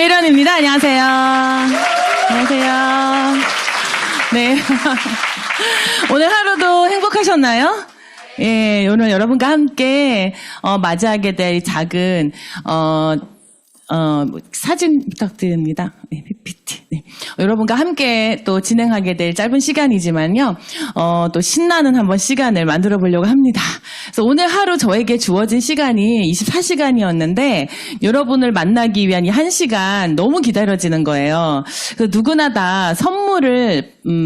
김혜련입니다. 안녕하세요. 안녕하세요. 네. 오늘 하루도 행복하셨나요? 예, 오늘 여러분과 함께 맞이하게 될 작은 사진 부탁드립니다. 네, PPT. 네. 여러분과 함께 또 진행하게 될 짧은 시간이지만요, 또 신나는 한번 시간을 만들어 보려고 합니다. 그래서 오늘 하루 저에게 주어진 시간이 24시간이었는데, 여러분을 만나기 위한 이 1시간 너무 기다려지는 거예요. 그래서 누구나 다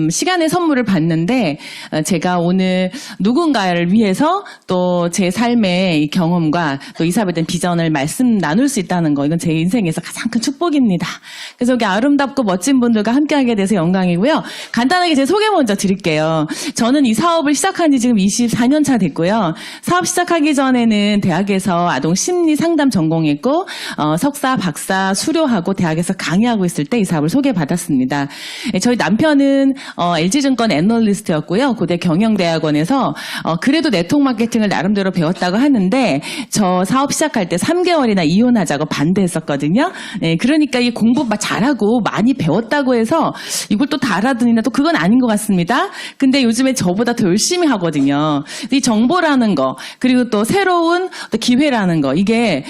시간의 선물을 받는데, 제가 오늘 누군가를 위해서 또 제 삶의 이 경험과 또 이사벨에 대한 비전을 나눌 수 있다는 거, 이건 제 인생에서 가장 큰 축복입니다. 그래서 여기 아름답고 멋진 분들과 함께하게 돼서 영광이고요. 간단하게 제 소개 먼저 드릴게요. 저는 이 사업을 시작한 지 지금 24년 차 됐고요. 사업 시작하기 전에는 대학에서 아동 심리 상담 전공했고, 석사, 박사 수료하고 대학에서 강의하고 있을 때 이 사업을 소개받았습니다. 저희 남편은 LG증권 애널리스트였고요. 고대 경영대학원에서 그래도 네트워크 마케팅을 나름대로 배웠다고 하는데, 저 사업 시작할 때 3개월이나 이혼하자고 반대했었거든요. 네, 그러니까 이 공부 잘하고 많이 배웠다고 해서 이걸 또 다 알아듣느냐, 또 그건 아닌 것 같습니다. 근데 요즘에 저보다 더 열심히 하거든요. 이 정보라는 거, 그리고 또 새로운 또 기회라는 거, 이게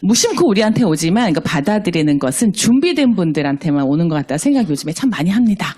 무심코 우리한테 오지만 이거 받아들이는 것은 준비된 분들한테만 오는 것 같다 생각이 요즘에 참 많이 합니다.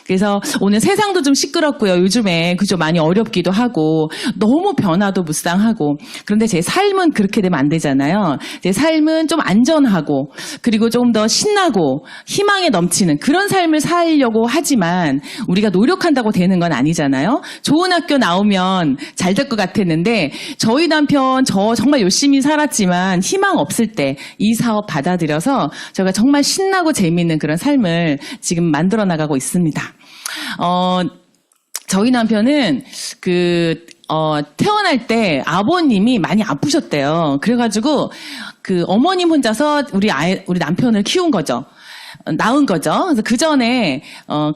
그래서 오늘 세상도 좀 시끄럽고요. 요즘에 그죠, 많이 어렵기도 하고 너무 변화도 무쌍하고, 그런데 제 삶은 그렇게 되면 안 되잖아요. 제 삶은 좀 안전하고, 그리고 좀 더 신나고 희망에 넘치는 그런 삶을 살려고 하지만, 우리가 노력한다고 되는 건 아니잖아요. 좋은 학교 나오면 잘 될 것 같았는데, 저희 남편 저 정말 열심히 살았지만 희망 없을 때 이 사업 받아들여서 제가 정말 신나고 재미있는 그런 삶을 지금 만들어 나가고 있습니다. 저희 남편은 태어날 때 아버님이 많이 아프셨대요. 그래가지고 어머님 혼자서 우리 남편을 키운 거죠. 낳은 거죠. 그래서 그 전에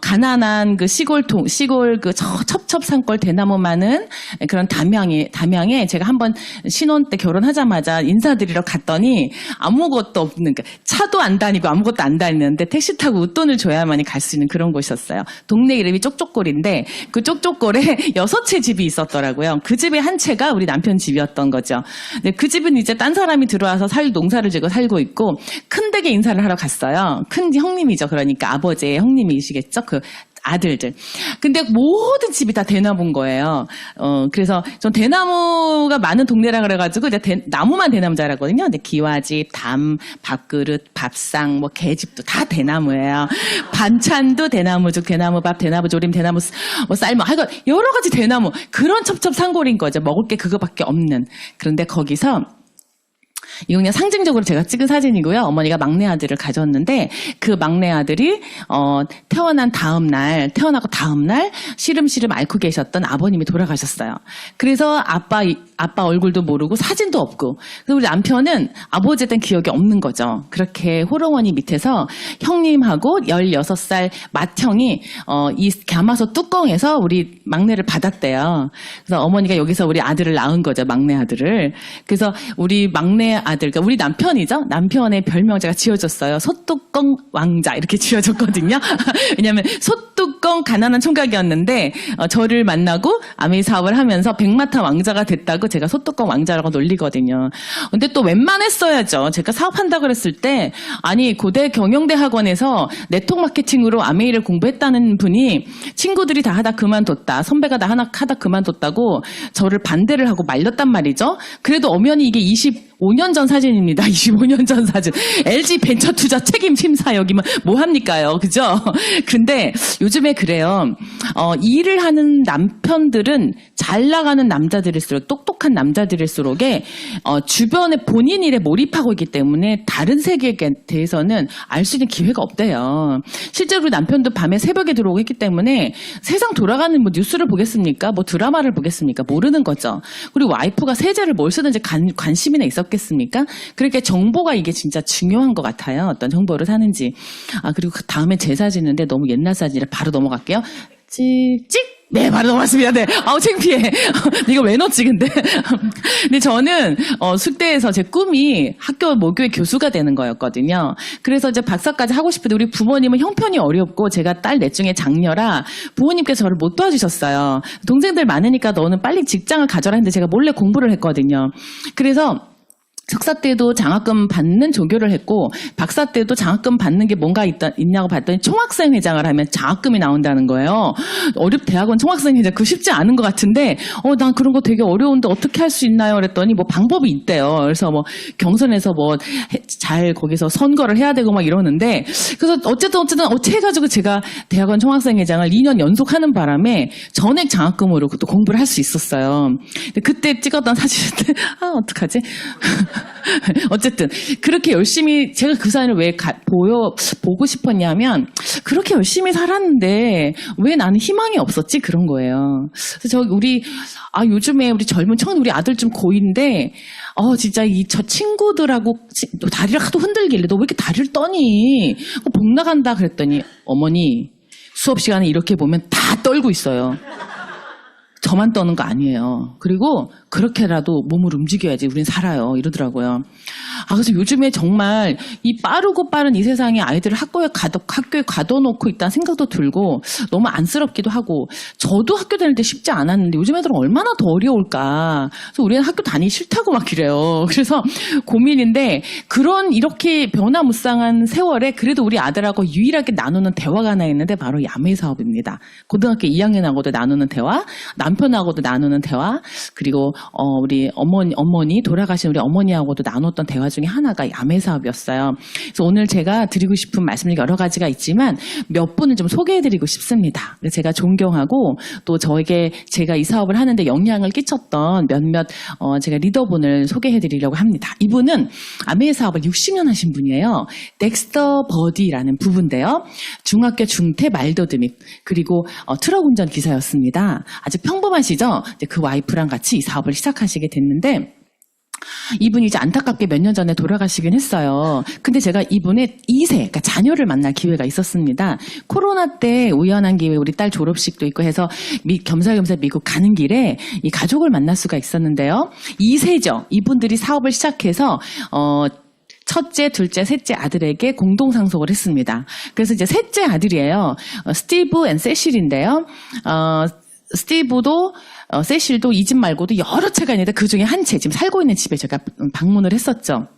가난한 시골 첩첩산골 대나무 많은 그런 담양에 제가 한번 신혼 때 결혼하자마자 인사드리러 갔더니 아무것도 없는, 차도 안 다니고 아무것도 안 다니는데 택시 타고 웃돈을 줘야만이 갈 수 있는 그런 곳이었어요. 동네 이름이 쪽쪽골인데 그 쪽쪽골에 6채 집이 있었더라고요. 그 집의 한 채가 우리 남편 집이었던 거죠. 근데 그 집은 이제 딴 사람이 들어와서 농사를 지고 살고 있고, 큰 댁에 인사를 하러 갔어요. 큰 형님이죠. 그러니까 아버지의 형님이시겠죠. 그 아들들. 근데 모든 집이 다 대나무인 거예요. 그래서 전 대나무가 많은 동네라 그래가지고 이제 나무만 대나무 자랐거든요. 근데 기와집, 담, 밥그릇, 밥상, 개집도 다 대나무예요. 반찬도 대나무죽, 대나무밥, 대나무조림, 대나무 쌀, 하여간 여러 가지 대나무. 그런 첩첩산골인 거죠. 먹을 게 그거밖에 없는. 그런데 거기서 이거 그냥 상징적으로 제가 찍은 사진이고요. 어머니가 막내 아들을 가졌는데, 그 막내 아들이 태어나고 다음 날 시름시름 앓고 계셨던 아버님이 돌아가셨어요. 그래서 아빠 얼굴도 모르고 사진도 없고, 그래서 우리 남편은 아버지에 대한 기억이 없는 거죠. 그렇게 호롱원이 밑에서 형님하고 16살 맏형이 이 가마솥 뚜껑에서 우리 막내를 받았대요. 그래서 어머니가 여기서 우리 아들을 낳은 거죠. 막내 아들을. 그래서 우리 막내 아들, 그러니까 우리 남편이죠. 남편의 별명 제가 지어줬어요. 소뚜껑 왕자 이렇게 지어줬거든요. 왜냐하면 소뚜껑 가난한 총각이었는데 저를 만나고 아메이 사업을 하면서 백마탄 왕자가 됐다고 제가 소뚜껑 왕자라고 놀리거든요. 근데 또 웬만했어야죠. 제가 사업한다고 그랬을 때, 아니 고대 경영대 학원에서 네트워크 마케팅으로 아메이를 공부했다는 분이 친구들이 다 하다 그만뒀다, 선배가 다 하다 그만뒀다고 저를 반대를 하고 말렸단 말이죠. 그래도 엄연히 이게 25년 전 사진입니다. 25년 전 사진. LG 벤처투자 책임심사역이면 뭐합니까요? 그죠? 근데 요즘에 그래요. 일을 하는 남편들은 잘 나가는 남자들일수록, 똑똑한 남자들일수록에 주변에 본인 일에 몰입하고 있기 때문에 다른 세계에 대해서는 알 수 있는 기회가 없대요. 실제로 남편도 밤에 새벽에 들어오고 했기 때문에 세상 돌아가는 뉴스를 보겠습니까? 드라마를 보겠습니까? 모르는 거죠. 그리고 와이프가 세제를 뭘 쓰는지 관심이나 있었겠습니까? 그러니까 정보가 이게 진짜 중요한 것 같아요. 어떤 정보를 사는지. 그리고 그 다음에 제 사진인데 너무 옛날 사진이라 바로 넘어갈게요. 찍찍. 네, 바로 넘어왔습니다. 네. 아우, 창피해. 이거 왜 넣었지, 근데? 근데 저는, 숙대에서 제 꿈이 학교 모교의 교수가 되는 거였거든요. 그래서 이제 박사까지 하고 싶은데 우리 부모님은 형편이 어렵고 제가 딸 넷 중에 장녀라 부모님께서 저를 못 도와주셨어요. 동생들 많으니까 너는 빨리 직장을 가져라 했는데 제가 몰래 공부를 했거든요. 그래서 석사 때도 장학금 받는 조교를 했고 박사 때도 장학금 받는 게 뭔가 있냐고 봤더니 총학생 회장을 하면 장학금이 나온다는 거예요. 대학원 총학생 회장 그거 쉽지 않은 것 같은데 난 그런 거 되게 어려운데 어떻게 할 수 있나요? 그랬더니 뭐 방법이 있대요. 그래서 뭐 경선에서 뭐 잘 거기서 선거를 해야 되고 막 이러는데 그래서 어쨌든 어떻게 해가지고 제가 대학원 총학생 회장을 2년 연속 하는 바람에 전액 장학금으로 또 공부를 할 수 있었어요. 근데 그때 찍었던 사진인데 어떡하지? 어쨌든 그렇게 열심히 제가 그 사연을 왜 보고 싶었냐면 그렇게 열심히 살았는데 왜 나는 희망이 없었지 그런 거예요. 그래서 요즘에 우리 젊은 우리 아들 좀 고2인데 진짜 저 친구들하고 다리를 하도 흔들길래 너 왜 이렇게 다리를 떠니? 복 나간다 그랬더니 어머니 수업 시간에 이렇게 보면 다 떨고 있어요. 저만 떠는 거 아니에요. 그리고 그렇게라도 몸을 움직여야지 우린 살아요. 이러더라고요. 그래서 요즘에 정말 이 빠른 이 세상에 아이들을 학교에 가둬놓고 있다는 생각도 들고 너무 안쓰럽기도 하고 저도 학교 다닐 때 쉽지 않았는데 요즘 애들은 얼마나 더 어려울까. 그래서 우리는 학교 다니기 싫다고 막 이래요. 그래서 고민인데 이렇게 변화무쌍한 세월에 그래도 우리 아들하고 유일하게 나누는 대화가 하나 있는데 바로 야매 사업입니다. 고등학교 2학년하고도 나누는 대화, 남편하고도 나누는 대화, 그리고 우리 어머니 돌아가신 우리 어머니하고도 나눴던 대화 중에 하나가 야매 사업이었어요. 그래서 오늘 제가 드리고 싶은 말씀이 여러 가지가 있지만 몇 분을 좀 소개해드리고 싶습니다. 제가 존경하고 또 제가 이 사업을 하는데 영향을 끼쳤던 몇몇 제가 리더분을 소개해드리려고 합니다. 이분은 야매 사업을 60년 하신 분이에요. 덱스터 버디라는 부부인데요. 중학교 중퇴 말더듬이 그리고 트럭 운전 기사였습니다. 아주 평범하시죠? 이제 그 와이프랑 같이 이 사업을 시작하시게 됐는데 이분이 이제 안타깝게 몇 년 전에 돌아가시긴 했어요. 근데 제가 이분의 2세, 그러니까 자녀를 만날 기회가 있었습니다. 코로나 때 우연한 기회에 우리 딸 졸업식도 있고 해서 겸사겸사 미국 가는 길에 이 가족을 만날 수가 있었는데요. 2세죠. 이분들이 사업을 시작해서 첫째, 둘째, 셋째 아들에게 공동 상속을 했습니다. 그래서 이제 셋째 아들이에요. 스티브 앤 세실인데요. 스티브도 세실도 이 집 말고도 여러 채가 있는데 그중에 한 채 지금 살고 있는 집에 제가 방문을 했었죠.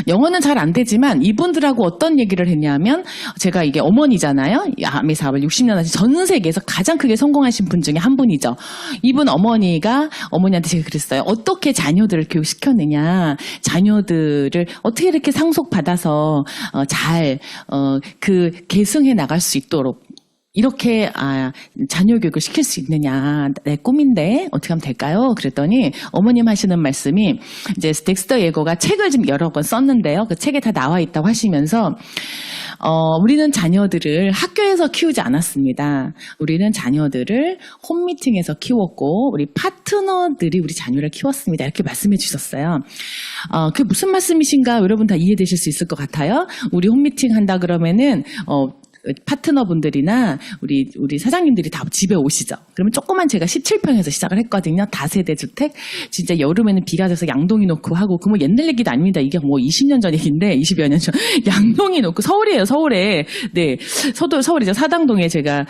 영어는 잘 안 되지만 이분들하고 어떤 얘기를 했냐면 제가 이게 어머니잖아요. 야매 사업을 60년 하신 전 세계에서 가장 크게 성공하신 분 중에 한 분이죠. 이분 어머니한테 제가 그랬어요. 어떻게 자녀들을 교육시켰느냐. 자녀들을 어떻게 이렇게 상속받아서 잘 계승해 나갈 수 있도록 이렇게 자녀 교육을 시킬 수 있느냐 내 꿈인데 어떻게 하면 될까요? 그랬더니 어머님 하시는 말씀이 이제 덱스터 예고가 책을 좀 여러 번 썼는데요. 그 책에 다 나와 있다고 하시면서 우리는 자녀들을 학교에서 키우지 않았습니다. 우리는 자녀들을 홈미팅에서 키웠고 우리 파트너들이 우리 자녀를 키웠습니다. 이렇게 말씀해 주셨어요. 그게 무슨 말씀이신가 여러분 다 이해되실 수 있을 것 같아요. 우리 홈미팅 한다 그러면은 파트너분들이나 우리 사장님들이 다 집에 오시죠. 그러면 조그만 제가 17평에서 시작을 했거든요. 다세대 주택. 진짜 여름에는 비가 져서 양동이 놓고 하고 그 뭐 옛날 얘기도 아닙니다. 이게 뭐 20년 전 얘기인데 20여 년 전 양동이 놓고 서울이에요. 서울에. 네. 서울이죠. 사당동에 제가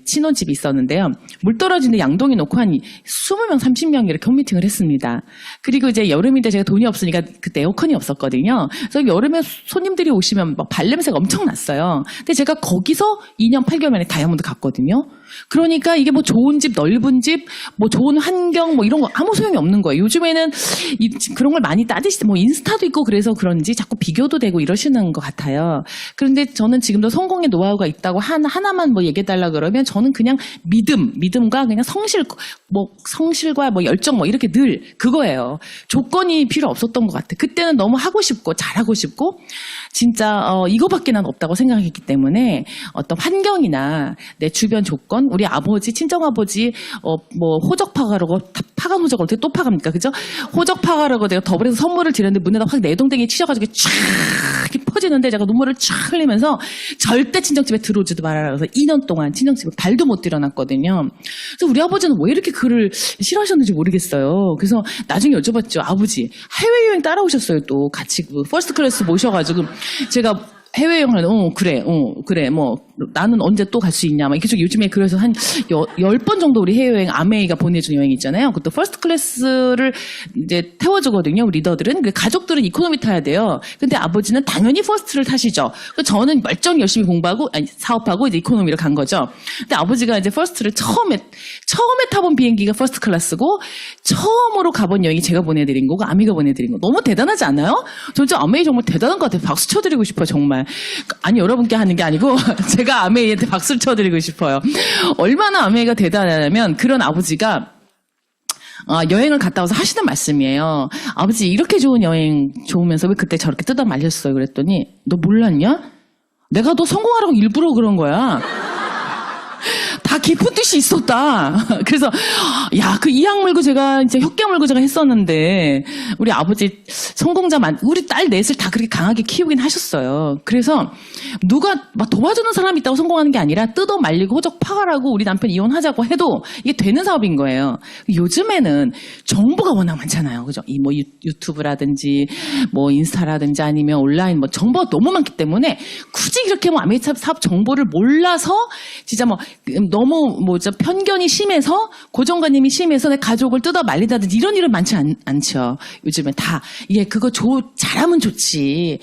친혼집이 있었는데요. 물 떨어지는 양동이 놓고 한 20명, 30명 이렇게 홈미팅을 했습니다. 그리고 이제 여름인데 제가 돈이 없으니까 그때 에어컨이 없었거든요. 그래서 여름에 손님들이 오시면 막 발냄새가 엄청 났어요. 근데 제가 거기서 2년 8개월 만에 다이아몬드 갔거든요. 그러니까 이게 뭐 좋은 집, 넓은 집, 뭐 좋은 환경, 뭐 이런 거 아무 소용이 없는 거예요. 요즘에는 그런 걸 많이 뭐 인스타도 있고 그래서 그런지 자꾸 비교도 되고 이러시는 것 같아요. 그런데 저는 지금도 성공의 노하우가 있다고 하나만 뭐 얘기해달라 그러면 저는 그냥 믿음과 그냥 성실과 뭐 열정 뭐 이렇게 늘 그거예요. 조건이 필요 없었던 것 같아요. 그때는 너무 하고 싶고 잘하고 싶고 진짜 이거밖에 난 없다고 생각했기 때문에 때문에 어떤 환경이나 내 주변 조건, 우리 아버지, 친정아버지, 뭐, 호적 파가라고, 파간 호적을 어떻게 또 파갑니까? 그죠? 호적 파가라고 내가 더블에서 선물을 드렸는데 문에다 확 내동댕이 치셔가지고 쫙 이렇게 퍼지는데 제가 눈물을 쫙 흘리면서 절대 친정집에 들어오지도 말아라. 그래서 2년 동안 친정집에 발도 못 들여놨거든요. 그래서 우리 아버지는 왜 이렇게 글을 싫어하셨는지 모르겠어요. 그래서 나중에 여쭤봤죠. 아버지, 해외여행 따라오셨어요. 또 같이 그 퍼스트 클래스 모셔가지고 제가 해외여행을 그래 뭐 나는 언제 또 갈 수 있냐 막 이렇게 요즘에 그래서 한 10번 정도 우리 해외여행 아메이가 보내준 여행 있잖아요. 그것도 퍼스트 클래스를 이제 태워주거든요. 우리 리더들은. 가족들은 이코노미 타야 돼요. 근데 아버지는 당연히 퍼스트를 타시죠. 저는 멀쩡히 열심히 공부하고 사업하고 이제 이코노미를 간 거죠. 근데 아버지가 이제 퍼스트를 처음에 타본 비행기가 퍼스트 클래스고 처음으로 가본 여행이 제가 보내드린 거고 아미가 보내드린 거. 너무 대단하지 않아요? 저 진짜 아메이 정말 대단한 것 같아요. 박수 쳐드리고 싶어요. 정말. 아니 여러분께 하는 게 아니고 제가 아메이한테 박수를 쳐드리고 싶어요. 얼마나 아메이가 대단하냐면 그런 아버지가 여행을 갔다 와서 하시는 말씀이에요. 아버지 이렇게 좋은 여행 좋으면서 왜 그때 저렇게 뜯어 말렸어요? 그랬더니 너 몰랐냐? 내가 너 성공하라고 일부러 그런 거야. 다 깊은 뜻이 있었다. 그래서 그 이악 물고 제가 이제 혁계 물고 제가 했었는데 우리 아버지 우리 딸 넷을 다 그렇게 강하게 키우긴 하셨어요. 그래서 누가 막 도와주는 사람이 있다고 성공하는 게 아니라 뜯어 말리고 호적 파가라고 우리 남편 이혼하자고 해도 이게 되는 사업인 거예요. 요즘에는 정보가 워낙 많잖아요. 그죠? 뭐 유튜브라든지 뭐 인스타라든지 아니면 온라인 뭐 정보가 너무 많기 때문에 굳이 이렇게 뭐 아메리카 사업 정보를 몰라서 진짜 뭐 너무 편견이 심해서 고정관념이 심해서 내 가족을 뜯어 말리다든지 이런 일은 많지 않죠. 요즘에 다 이게 그거 잘하면 좋지.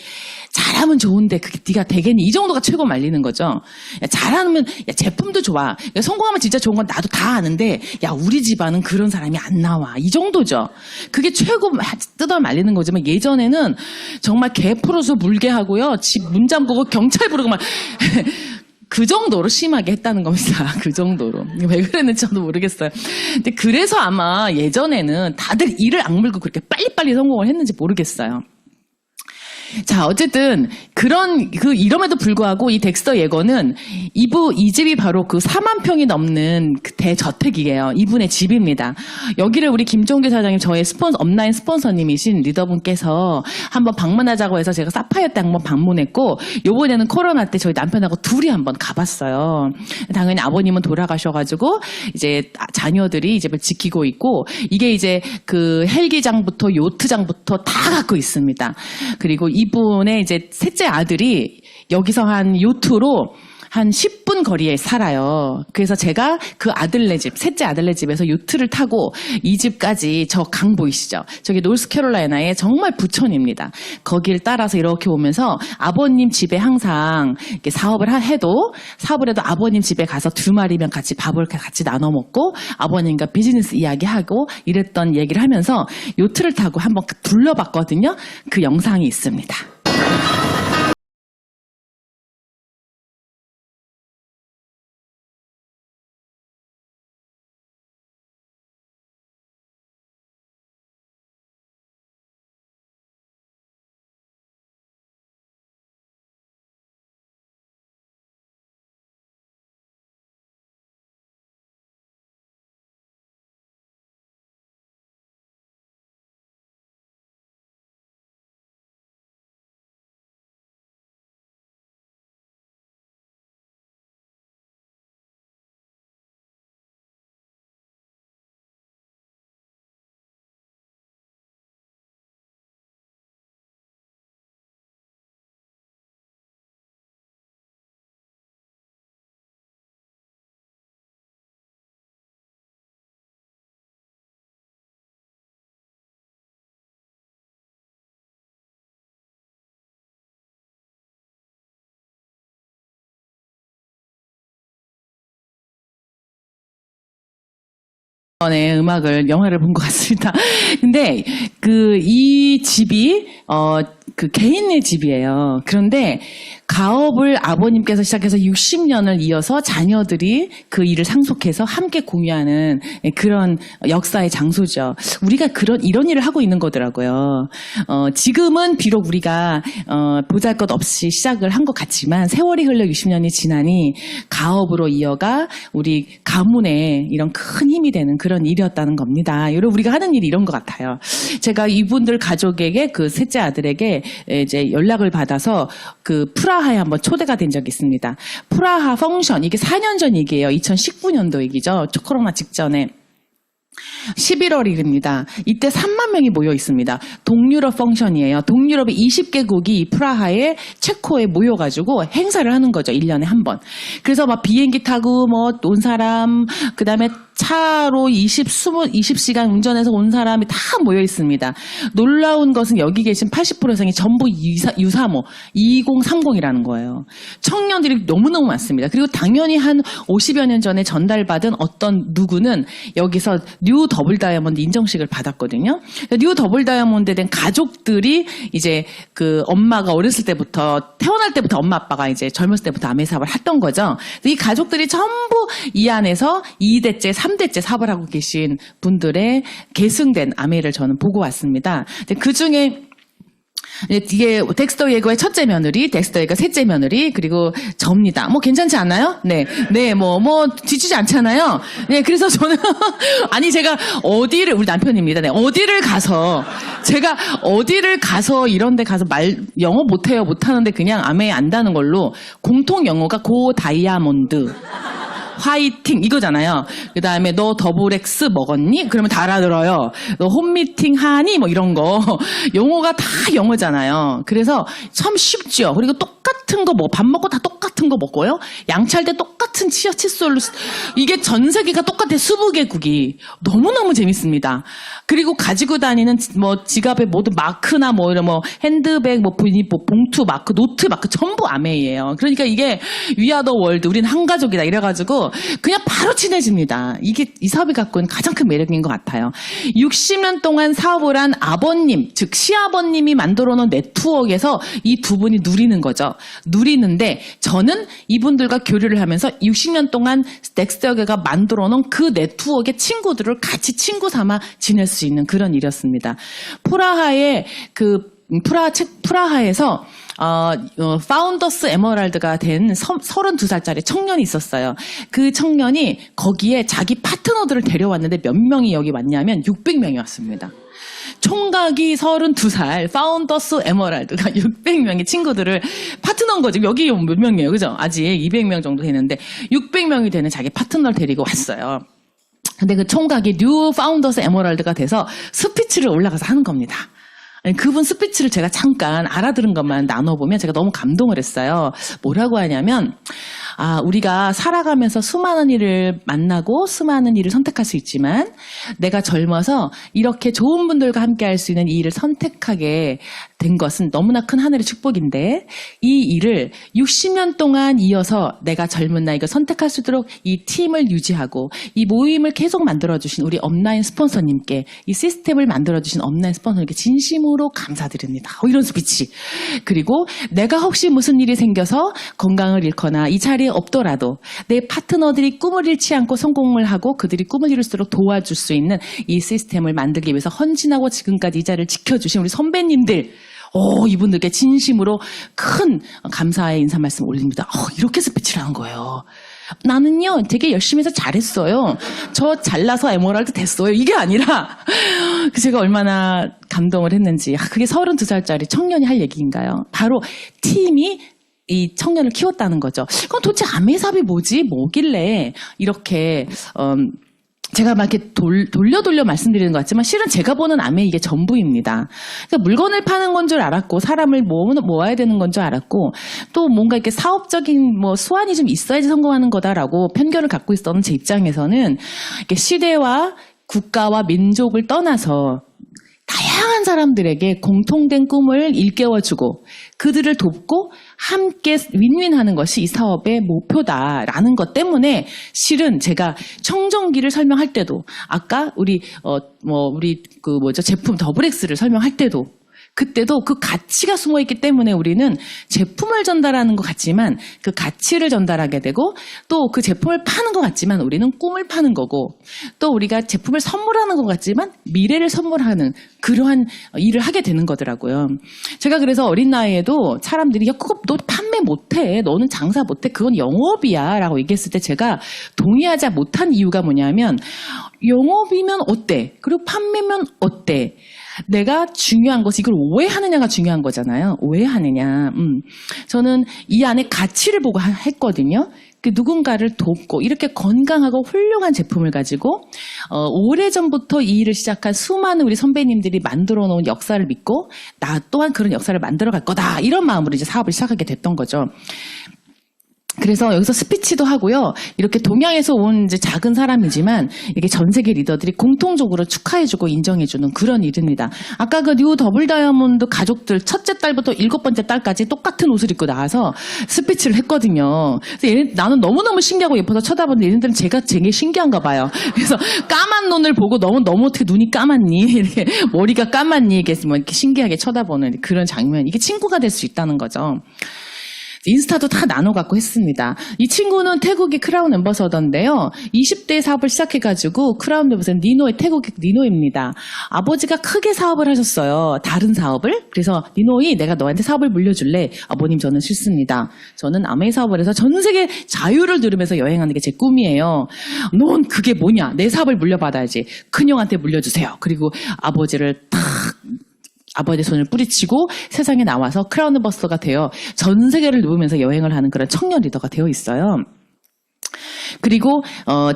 잘하면 좋은데 그게 네가 되겠니? 이 정도가 최고 말리는 거죠. 잘하면 제품도 좋아. 성공하면 진짜 좋은 건 나도 다 아는데 우리 집안은 그런 사람이 안 나와. 이 정도죠. 그게 최고 뜯어 말리는 거지만 예전에는 정말 개 풀어서 물게 하고요. 집 문 잠그고 경찰 부르고 막 그 정도로 심하게 했다는 겁니다. 그 정도로. 왜 그랬는지 저도 모르겠어요. 근데 그래서 아마 예전에는 다들 이를 악물고 그렇게 빨리빨리 성공을 했는지 모르겠어요. 자, 어쨌든 이럼에도 불구하고 이 덱스터 예거는 이 집이 바로 그 4만 평이 넘는 그 대저택이에요. 이분의 집입니다. 여기를 우리 김종규 사장님 저의 업라인 스폰서님이신 리더분께서 한번 방문하자고 해서 제가 사파이어 때 한번 방문했고 요번에는 코로나 때 저희 남편하고 둘이 한번 가봤어요. 당연히 아버님은 돌아가셔가지고 이제 자녀들이 이 집을 지키고 있고 이게 이제 그 헬기장부터 요트장부터 다 갖고 있습니다. 그리고 이분의 이제 셋째 아들이 여기서 한 요트로 한 10분 거리에 살아요. 그래서 제가 그 셋째 아들네 집에서 요트를 타고 이 집까지 저 강 보이시죠? 저기 노스캐롤라이나의 정말 부천입니다. 거길 따라서 이렇게 오면서 아버님 집에 항상 이렇게 사업을 해도 아버님 집에 가서 2마리면 밥을 같이 나눠 먹고 아버님과 비즈니스 이야기하고 이랬던 얘기를 하면서 요트를 타고 한번 둘러봤거든요. 그 영상이 있습니다. 네, 영화를 본 것 같습니다. 근데, 이 집이, 개인의 집이에요. 그런데, 가업을 아버님께서 시작해서 60년을 이어서 자녀들이 그 일을 상속해서 함께 공유하는 그런 역사의 장소죠. 우리가 이런 일을 하고 있는 거더라고요. 지금은 비록 우리가, 보잘것없이 시작을 한 것 같지만, 세월이 흘러 60년이 지나니, 가업으로 이어가 우리 가문에 이런 큰 힘이 되는 그런 일이었다는 겁니다. 우리가 하는 일이 이런 것 같아요. 제가 이분들 가족에게 셋째 아들에게 이제 연락을 받아서 프라하에 한번 초대가 된 적이 있습니다. 프라하 펑션, 이게 4년 전 얘기예요. 2019년도 얘기죠. 코로나 직전에. 11월 1일입니다. 이때 3만 명이 모여 있습니다. 동유럽 펑션이에요. 동유럽의 20개국이 프라하에 체코에 모여가지고 행사를 하는 거죠. 1년에 한 번. 그래서 막 비행기 타고 온 사람, 그 다음에 차로 20시간 운전해서 온 사람이 다 모여 있습니다. 놀라운 것은 여기 계신 80% 이상이 전부 U35, 2030이라는 거예요. 청년들이 너무너무 많습니다. 그리고 당연히 한 50여 년 전에 전달받은 어떤 누구는 여기서 뉴 더블 다이아몬드 인정식을 받았거든요. 뉴 더블 다이아몬드에 대한 가족들이 이제 엄마가 어렸을 때부터, 태어날 때부터 엄마 아빠가 이제 젊었을 때부터 아메 사업을 했던 거죠. 이 가족들이 전부 이 안에서 2대째, 3대째 사업을 하고 계신 분들의 계승된 아메를 저는 보고 왔습니다. 그 중에 이게 덱스터 예거의 첫째 며느리, 덱스터 예거 셋째 며느리, 그리고 접니다. 괜찮지 않나요? 네. 뒤지지 않잖아요. 네, 그래서 저는, 제가 우리 남편입니다. 네, 제가 어디를 가서 이런 데 가서 영어 못하는데 그냥 아메 안다는 걸로 공통 영어가 고 다이아몬드. 화이팅 이거잖아요. 그 다음에 너 더블X 먹었니? 그러면 다 알아들어요. 너 홈미팅 하니? 이런 거. 영어가 다 영어잖아요. 그래서 참 쉽죠. 그리고 똑같은 거 밥 먹고 다 똑같은 거 먹고요. 양치할 때 똑같은 칫솔로 이게 전 세계가 똑같아. 20개국이. 너무너무 재밌습니다. 그리고 가지고 다니는 지갑에 모두 마크나 이런 핸드백, 봉투 마크, 노트 마크 전부 아메이에요. 그러니까 이게 위아더 월드, 우린 한 가족이다 이래가지고 그냥 바로 친해집니다. 이게 이 사업이 갖고 있는 가장 큰 매력인 것 같아요. 60년 동안 사업을 한 아버님, 즉 시아버님이 만들어 놓은 네트워크에서 이 두 분이 누리는 거죠. 누리는데 저는 이분들과 교류를 하면서 60년 동안 덱스터가 만들어 놓은 그 네트워크의 친구들을 같이 친구 삼아 지낼 수 있는 그런 일이었습니다. 프라하에서 파운더스 에머랄드가 된 32살짜리 청년이 있었어요. 그 청년이 거기에 자기 파트너들을 데려왔는데 몇 명이 여기 왔냐면 600명이 왔습니다. 총각이 32살, 파운더스 에머랄드가 600명의 친구들을 파트너인 거지. 여기 몇 명이에요, 그죠? 아직 200명 정도 되는데 600명이 되는 자기 파트너를 데리고 왔어요. 근데 그 총각이 뉴 파운더스 에머랄드가 돼서 스피치를 올라가서 하는 겁니다. 그분 스피치를 제가 잠깐 알아들은 것만 나눠보면 제가 너무 감동을 했어요. 뭐라고 하냐면, 우리가 살아가면서 수많은 일을 만나고 수많은 일을 선택할 수 있지만 내가 젊어서 이렇게 좋은 분들과 함께 할 수 있는 이 일을 선택하게 된 것은 너무나 큰 하늘의 축복인데 이 일을 60년 동안 이어서 내가 젊은 나이가 선택할 수 있도록 이 팀을 유지하고 이 모임을 계속 만들어주신 우리 업라인 스폰서님께 이 시스템을 만들어주신 업라인 스폰서님께 진심으로 감사드립니다. 이런 스피치. 그리고 내가 혹시 무슨 일이 생겨서 건강을 잃거나 이 자리에 없더라도 내 파트너들이 꿈을 잃지 않고 성공을 하고 그들이 꿈을 이룰 수 있도록 도와줄 수 있는 이 시스템을 만들기 위해서 헌신하고 지금까지 이 자리를 지켜주신 우리 선배님들 이분들께 진심으로 큰 감사의 인사 말씀 올립니다. 이렇게 스피치를 하는 거예요. 나는요 되게 열심히 해서 잘했어요. 저 잘나서 에메랄드 됐어요. 이게 아니라 제가 얼마나 감동을 했는지. 그게 32살짜리 청년이 할 얘기인가요? 바로 팀이 이 청년을 키웠다는 거죠. 그럼 도대체 아메삽이 뭐길래 이렇게 제가 막 이렇게 돌려 말씀드리는 것 같지만 실은 제가 보는 아메 이게 전부입니다. 그러니까 물건을 파는 건 줄 알았고 사람을 모아야 되는 건 줄 알았고 또 뭔가 이렇게 사업적인 수완이 좀 있어야지 성공하는 거다라고 편견을 갖고 있었던 제 입장에서는 이렇게 시대와 국가와 민족을 떠나서 다양한 사람들에게 공통된 꿈을 일깨워주고 그들을 돕고 함께 윈윈하는 것이 이 사업의 목표다라는 것 때문에 실은 제가 청정기를 설명할 때도 아까 우리 제품 더블엑스를 설명할 때도 그때도 그 가치가 숨어 있기 때문에 우리는 제품을 전달하는 것 같지만 그 가치를 전달하게 되고 또 그 제품을 파는 것 같지만 우리는 꿈을 파는 거고 또 우리가 제품을 선물하는 것 같지만 미래를 선물하는 그러한 일을 하게 되는 거더라고요. 제가 그래서 어린 나이에도 사람들이 야, 그거 너 판매 못해. 너는 장사 못해. 그건 영업이야. 라고 얘기했을 때 제가 동의하지 못한 이유가 뭐냐면 영업이면 어때? 그리고 판매면 어때? 내가 중요한 것이 이걸 오해하느냐가 중요한 거잖아요. 오해하느냐. 저는 이 안에 가치를 보고 했거든요. 그 누군가를 돕고 이렇게 건강하고 훌륭한 제품을 가지고 오래전부터 이 일을 시작한 수많은 우리 선배님들이 만들어 놓은 역사를 믿고 나 또한 그런 역사를 만들어 갈 거다. 이런 마음으로 이제 사업을 시작하게 됐던 거죠. 그래서 여기서 스피치도 하고요. 이렇게 동양에서 온 이제 작은 사람이지만 이게 전 세계 리더들이 공통적으로 축하해주고 인정해주는 그런 일입니다. 아까 그 뉴 더블 다이아몬드 가족들 첫째 딸부터 7번째 딸까지 똑같은 옷을 입고 나와서 스피치를 했거든요. 그래서 나는 너무너무 신기하고 예뻐서 쳐다보는데 얘네들은 제가 되게 신기한가 봐요. 그래서 까만 눈을 보고 너무 어떻게 눈이 까맣니? 이렇게 머리가 까맣니? 이렇게 신기하게 쳐다보는 그런 장면. 이게 친구가 될 수 있다는 거죠. 인스타도 다 나눠갖고 했습니다. 이 친구는 태국의 크라운 앰버서더인데요. 20대에 사업을 시작해가지고 크라운 앰버서더 니노의 태국의 니노입니다. 아버지가 크게 사업을 하셨어요. 다른 사업을. 그래서 니노이 내가 너한테 사업을 물려줄래? 아버님 저는 싫습니다. 저는 아메이 사업을 해서 전 세계 자유를 누리면서 여행하는 게 제 꿈이에요. 넌 그게 뭐냐? 내 사업을 물려받아야지. 큰형한테 물려주세요. 그리고 아버지의 손을 뿌리치고 세상에 나와서 크라운 앰버서더가 되어 전 세계를 누비면서 여행을 하는 그런 청년 리더가 되어 있어요. 그리고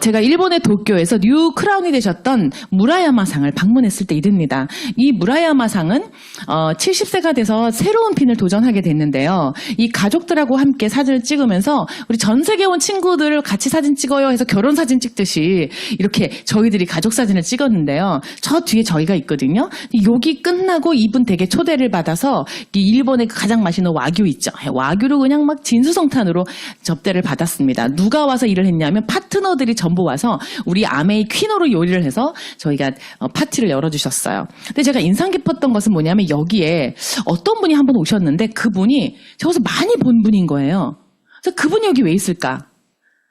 제가 일본의 도쿄에서 뉴 크라운이 되셨던 무라야마상을 방문했을 때 일입니다. 이 무라야마상은 70세가 돼서 새로운 핀을 도전하게 됐는데요. 이 가족들하고 함께 사진을 찍으면서 우리 전 세계 온 친구들 같이 사진 찍어요 해서 결혼 사진 찍듯이 이렇게 저희들이 가족 사진을 찍었는데요. 저 뒤에 저희가 있거든요. 여기 끝나고 이분 댁에 초대를 받아서 이 일본의 가장 맛있는 와규 있죠. 와규로 그냥 막 진수성탄으로 접대를 받았습니다. 누가 와서 일을 했냐면 파트너들이 전부 와서 우리 아메이 퀸으로 요리를 해서 저희가 파티를 열어주셨어요. 근데 제가 인상 깊었던 것은 뭐냐면 여기에 어떤 분이 한 번 오셨는데 그분이 저기서 많이 본 분인 거예요. 그래서 그분이 여기 왜 있을까?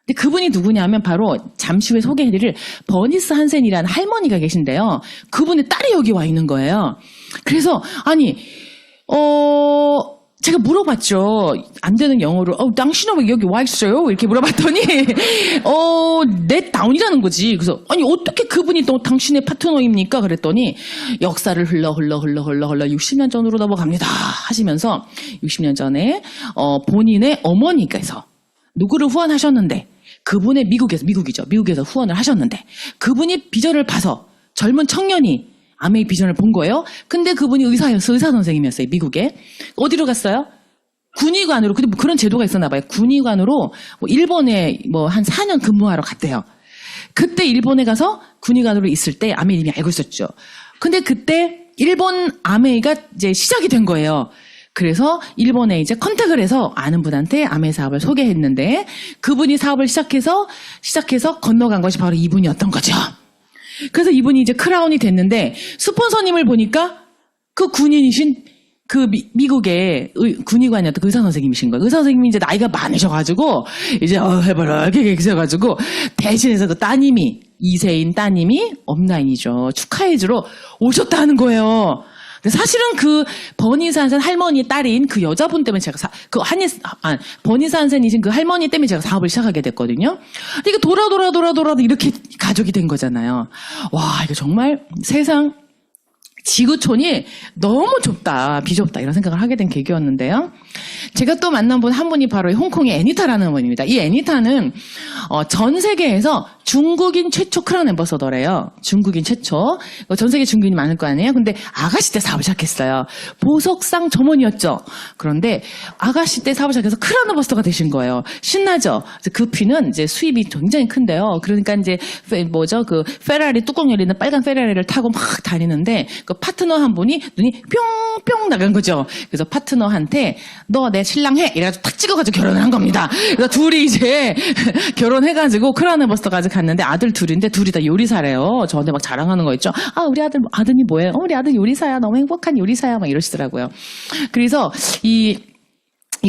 근데 그분이 누구냐면 바로 잠시 후에 소개해드릴 버니스 한센이라는 할머니가 계신데요. 그분의 딸이 여기 와 있는 거예요. 그래서 제가 물어봤죠. 안 되는 영어로. 당신은 왜 여기 와 있어요? 이렇게 물어봤더니 넷 다운이라는 거지. 그래서 아니 어떻게 그분이 또 당신의 파트너입니까? 그랬더니 역사를 흘러 60년 전으로 넘어갑니다. 하시면서 60년 전에 본인의 어머니께서 누구를 후원하셨는데 그분의 미국에서 후원을 하셨는데 그분이 비전을 봐서 젊은 청년이 아메이 비전을 본 거예요. 근데 그분이 의사 선생님이었어요. 미국에. 어디로 갔어요? 군의관으로. 근데 뭐 그런 제도가 있었나 봐요. 군의관으로 일본에 한 4년 근무하러 갔대요. 그때 일본에 가서 군의관으로 있을 때 아메이님이 알고 있었죠. 근데 그때 일본 아메이가 이제 시작이 된 거예요. 그래서 일본에 이제 컨택을 해서 아는 분한테 아메이 사업을 소개했는데 그분이 사업을 시작해서 건너간 것이 바로 이분이었던 거죠. 그래서 이분이 이제 크라운이 됐는데 스폰서님을 보니까 그 군인이신 그 미국의 군의관이었던 그 의사 선생님이신 거예요. 의사 선생님이 이제 나이가 많으셔가지고 이제 해봐라 이렇게 계셔가지고 대신해서 그 따님이 이세인 따님이 업라인이죠. 축하해주러 오셨다는 거예요. 사실은 그 버니스 한센 할머니 딸인 그 여자분 때문에 제가 버니스 한센이신 그 할머니 때문에 제가 사업을 시작하게 됐거든요. 이게 돌아 이렇게 가족이 된 거잖아요. 와, 이거 정말 세상 지구촌이 너무 비좁다 이런 생각을 하게 된 계기였는데요. 제가 또 만난 분 한 분이 바로 홍콩의 애니타라는 분입니다. 이 애니타는 전 세계에서 중국인 최초 크라운 앰버서더래요. 중국인 최초. 전 세계 중국인이 많을 거 아니에요. 근데 아가씨 때 사업을 시작했어요. 보석상 점원이었죠. 그런데 아가씨 때 사업을 시작해서 크라운 앰버서더가 되신 거예요. 신나죠? 그 피는 이제 수입이 굉장히 큰데요. 그러니까 이제 그 페라리 뚜껑 열리는 빨간 페라리를 타고 막 다니는데 그 파트너 한 분이 눈이 뿅뿅 나간 거죠. 그래서 파트너한테 너 내 신랑 해 이래가지고 탁 찍어가지고 결혼을 한 겁니다. 그래서 둘이 이제 결혼해가지고 크라운에버스터까지 갔는데 아들 둘인데 둘이 다 요리사래요. 저한테 막 자랑하는 거 있죠. 아 우리 아드님 뭐예요? 우리 아들 요리사야. 너무 행복한 요리사야. 막 이러시더라고요. 그래서 이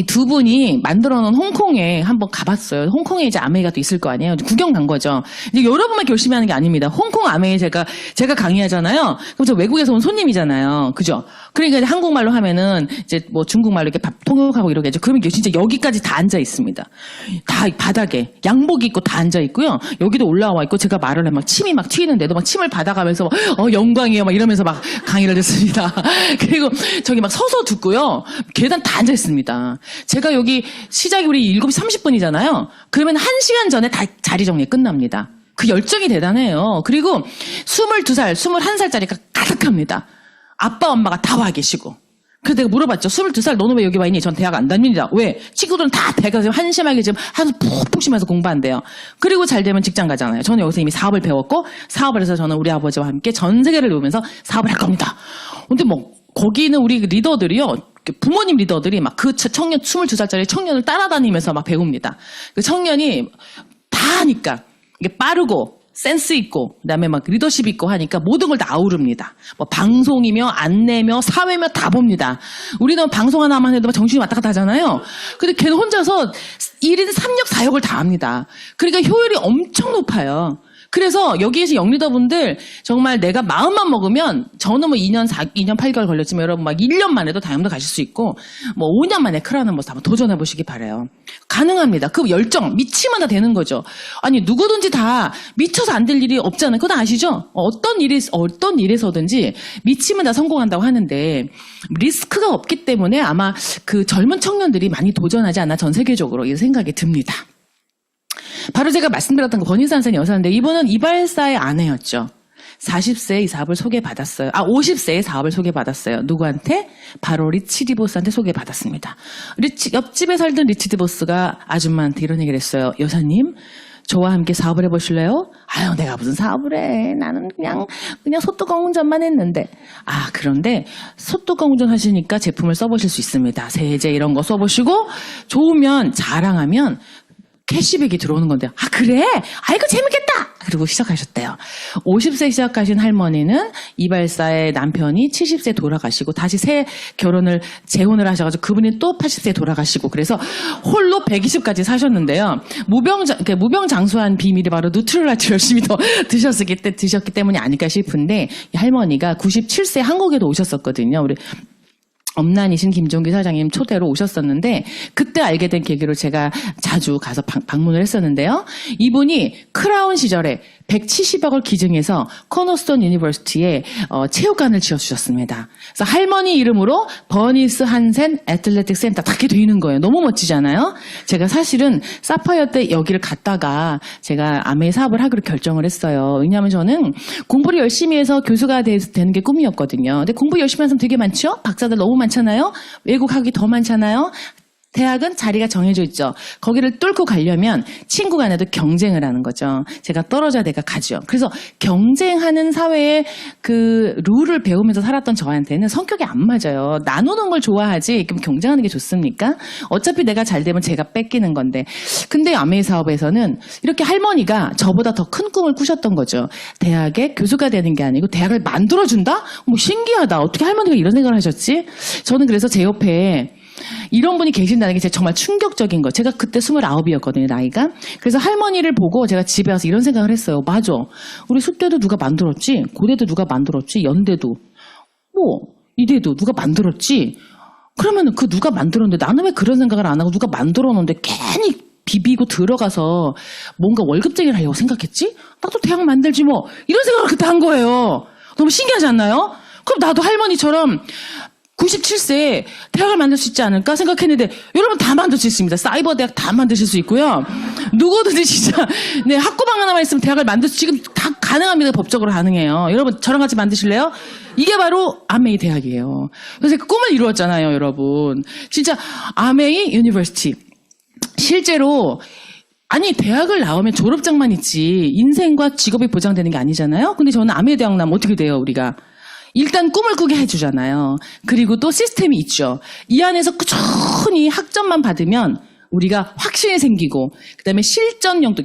두 분이 만들어 놓은 홍콩에 한번 가봤어요. 홍콩에 이제 아메이가 또 있을 거 아니에요. 구경 간 거죠. 이제 여러분만 결심히 하는 게 아닙니다. 홍콩 아메이 제가 강의하잖아요. 그럼 저 외국에서 온 손님이잖아요. 그죠? 그러니까 이제 한국말로 하면은 이제 뭐 중국말로 이렇게 밥 통역하고 이러겠죠. 그러면 진짜 여기까지 다 앉아 있습니다. 다 바닥에 양복 입고 다 앉아 있고요. 여기도 올라와 있고 제가 말을 하면 막 침이 막 튀는데도 막 침을 받아가면서 영광이에요. 막 이러면서 막 강의를 듣습니다. 그리고 저기 막 서서 듣고요. 계단 다 앉아 있습니다. 제가 여기 시작이 우리 7시 30분이잖아요. 그러면 1시간 전에 다 자리 정리 끝납니다. 그 열정이 대단해요. 그리고 22살, 21살짜리가 가득합니다. 아빠, 엄마가 다 와 계시고. 그래서 내가 물어봤죠. 22살 너는 왜 여기 와 있니? 전 대학 안 다닙니다. 왜? 친구들은 다 대학 가서 한심하게 지금 하루 푹푹 쉬면서 공부한대요. 그리고 잘 되면 직장 가잖아요. 저는 여기서 이미 사업을 배웠고 사업을 해서 저는 우리 아버지와 함께 전 세계를 누우면서 사업을 할 겁니다. 근데 뭐 거기는 우리 리더들이요. 부모님 리더들이 막 그 청년 22살짜리 청년을 따라다니면서 막 배웁니다. 그 청년이 다 하니까 이게 빠르고 센스 있고 그다음에 막 리더십 있고 하니까 모든 걸 다 아우릅니다. 뭐 방송이며 안내며 사회며 다 봅니다. 우리는 방송 하나만 해도 막 정신이 왔다 갔다 하잖아요. 근데 걔는 혼자서 1인 3역 4역을 다 합니다. 그러니까 효율이 엄청 높아요. 그래서 여기에서 영리더분들 정말 내가 마음만 먹으면 저는 뭐 2년 8개월 걸렸지만 여러분 막 1년 만에도 다이아몬드 가실 수 있고 뭐 5년 만에 크라운에버스터 한번 도전해 보시기 바라요. 가능합니다. 그 열정 미치면 다 되는 거죠. 아니 누구든지 다 미쳐서 안 될 일이 없잖아요. 그거 다 아시죠? 어떤 일에서든지 미치면 다 성공한다고 하는데 리스크가 없기 때문에 아마 그 젊은 청년들이 많이 도전하지 않나 전 세계적으로 이 생각이 듭니다. 바로 제가 말씀드렸던 그 버니산센 여사인데 이분은 이발사의 아내였죠. 40세에 이 사업을 소개받았어요. 50세에 사업을 소개받았어요. 누구한테? 바로 리치 디보스한테 소개받았습니다. 옆집에 살던 리치 디보스가 아줌마한테 이런 얘기를 했어요. 여사님, 저와 함께 사업을 해보실래요? 아유, 내가 무슨 사업을 해. 나는 그냥 소뚜껑 운전만 했는데. 그런데 소뚜껑 운전 하시니까 제품을 써보실 수 있습니다. 세제 이런 거 써보시고 좋으면 자랑하면 캐시백이 들어오는 건데, 그래? 이거 재밌겠다! 그리고 시작하셨대요. 50세 시작하신 할머니는 이발사의 남편이 70세 돌아가시고, 다시 새 결혼을, 재혼을 하셔가지고, 그분이 또 80세에 돌아가시고, 그래서 홀로 120까지 사셨는데요. 무병장수한 비밀이 바로 누트릴라이트 열심히 더 드셨기 때문이 아닐까 싶은데, 이 할머니가 97세 한국에도 오셨었거든요. 우리 엄난이신 김종기 사장님 초대로 오셨었는데 그때 알게 된 계기로 제가 자주 가서 방문을 했었는데요. 이분이 크라운 시절에 170억을 기증해서 코너스톤 유니버시티에 체육관을 지어주셨습니다. 그래서 할머니 이름으로 버니스 한센 애틀레틱 센터 딱게 돼 있는 거예요. 너무 멋지잖아요. 제가 사실은 사파이어 때 여기를 갔다가 제가 아메이 사업을 하기로 결정을 했어요. 왜냐하면 저는 공부를 열심히 해서 교수가 되는 게 꿈이었거든요. 근데 공부 열심히 하는 사람 되게 많죠? 박사들 너무 많잖아요. 외국 학위 더 많잖아요. 대학은 자리가 정해져 있죠. 거기를 뚫고 가려면 친구 간에도 경쟁을 하는 거죠. 제가 떨어져야 내가 가죠. 그래서 경쟁하는 사회의 그 룰을 배우면서 살았던 저한테는 성격이 안 맞아요. 나누는 걸 좋아하지 그럼 경쟁하는 게 좋습니까? 어차피 내가 잘 되면 제가 뺏기는 건데. 근데 아메이 사업에서는 이렇게 할머니가 저보다 더 큰 꿈을 꾸셨던 거죠. 대학에 교수가 되는 게 아니고 대학을 만들어준다? 뭐 신기하다. 어떻게 할머니가 이런 생각을 하셨지? 저는 그래서 제 옆에 이런 분이 계신다는 게 정말 충격적인 거. 제가 그때 29이었거든요, 나이가. 그래서 할머니를 보고 제가 집에 와서 이런 생각을 했어요. 맞아. 우리 숙대도 누가 만들었지? 고대도 누가 만들었지? 연대도. 이대도 누가 만들었지? 그러면 그 누가 만들었는데 나는 왜 그런 생각을 안 하고 누가 만들어 놓는데 괜히 비비고 들어가서 뭔가 월급쟁이를 하려고 생각했지? 나도 대학 만들지 뭐. 이런 생각을 그때 한 거예요. 너무 신기하지 않나요? 그럼 나도 할머니처럼 97세에 대학을 만들 수 있지 않을까 생각했는데 여러분 다 만들 수 있습니다. 사이버 대학 다 만드실 수 있고요. 누구든지 진짜 학고방 하나만 있으면 대학을 만들 수 지금 다 가능합니다. 법적으로 가능해요. 여러분 저랑 같이 만드실래요? 이게 바로 아메이 대학이에요. 그래서 그 꿈을 이루었잖아요, 여러분. 진짜 아메이 유니버시티. 실제로 대학을 나오면 졸업장만 있지 인생과 직업이 보장되는 게 아니잖아요. 근데 저는 아메이 대학 나면 어떻게 돼요, 우리가? 일단 꿈을 꾸게 해주잖아요. 그리고 또 시스템이 있죠. 이 안에서 꾸준히 학점만 받으면 우리가 확신이 생기고, 그 다음에 실전 영역,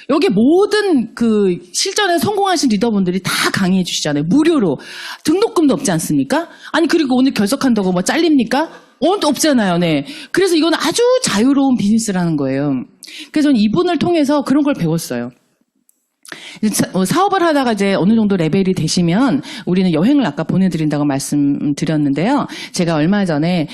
여기 모든 그 실전에 성공하신 리더분들이 다 강의해 주시잖아요. 무료로. 등록금도 없지 않습니까? 아니, 그리고 오늘 결석한다고 뭐 잘립니까? 없잖아요. 네. 그래서 이건 아주 자유로운 비즈니스라는 거예요. 그래서 저는 이분을 통해서 그런 걸 배웠어요. 사업을 하다가 이제 어느 정도 레벨이 되시면 우리는 여행을 아까 보내드린다고 말씀드렸는데요. 제가 얼마 전에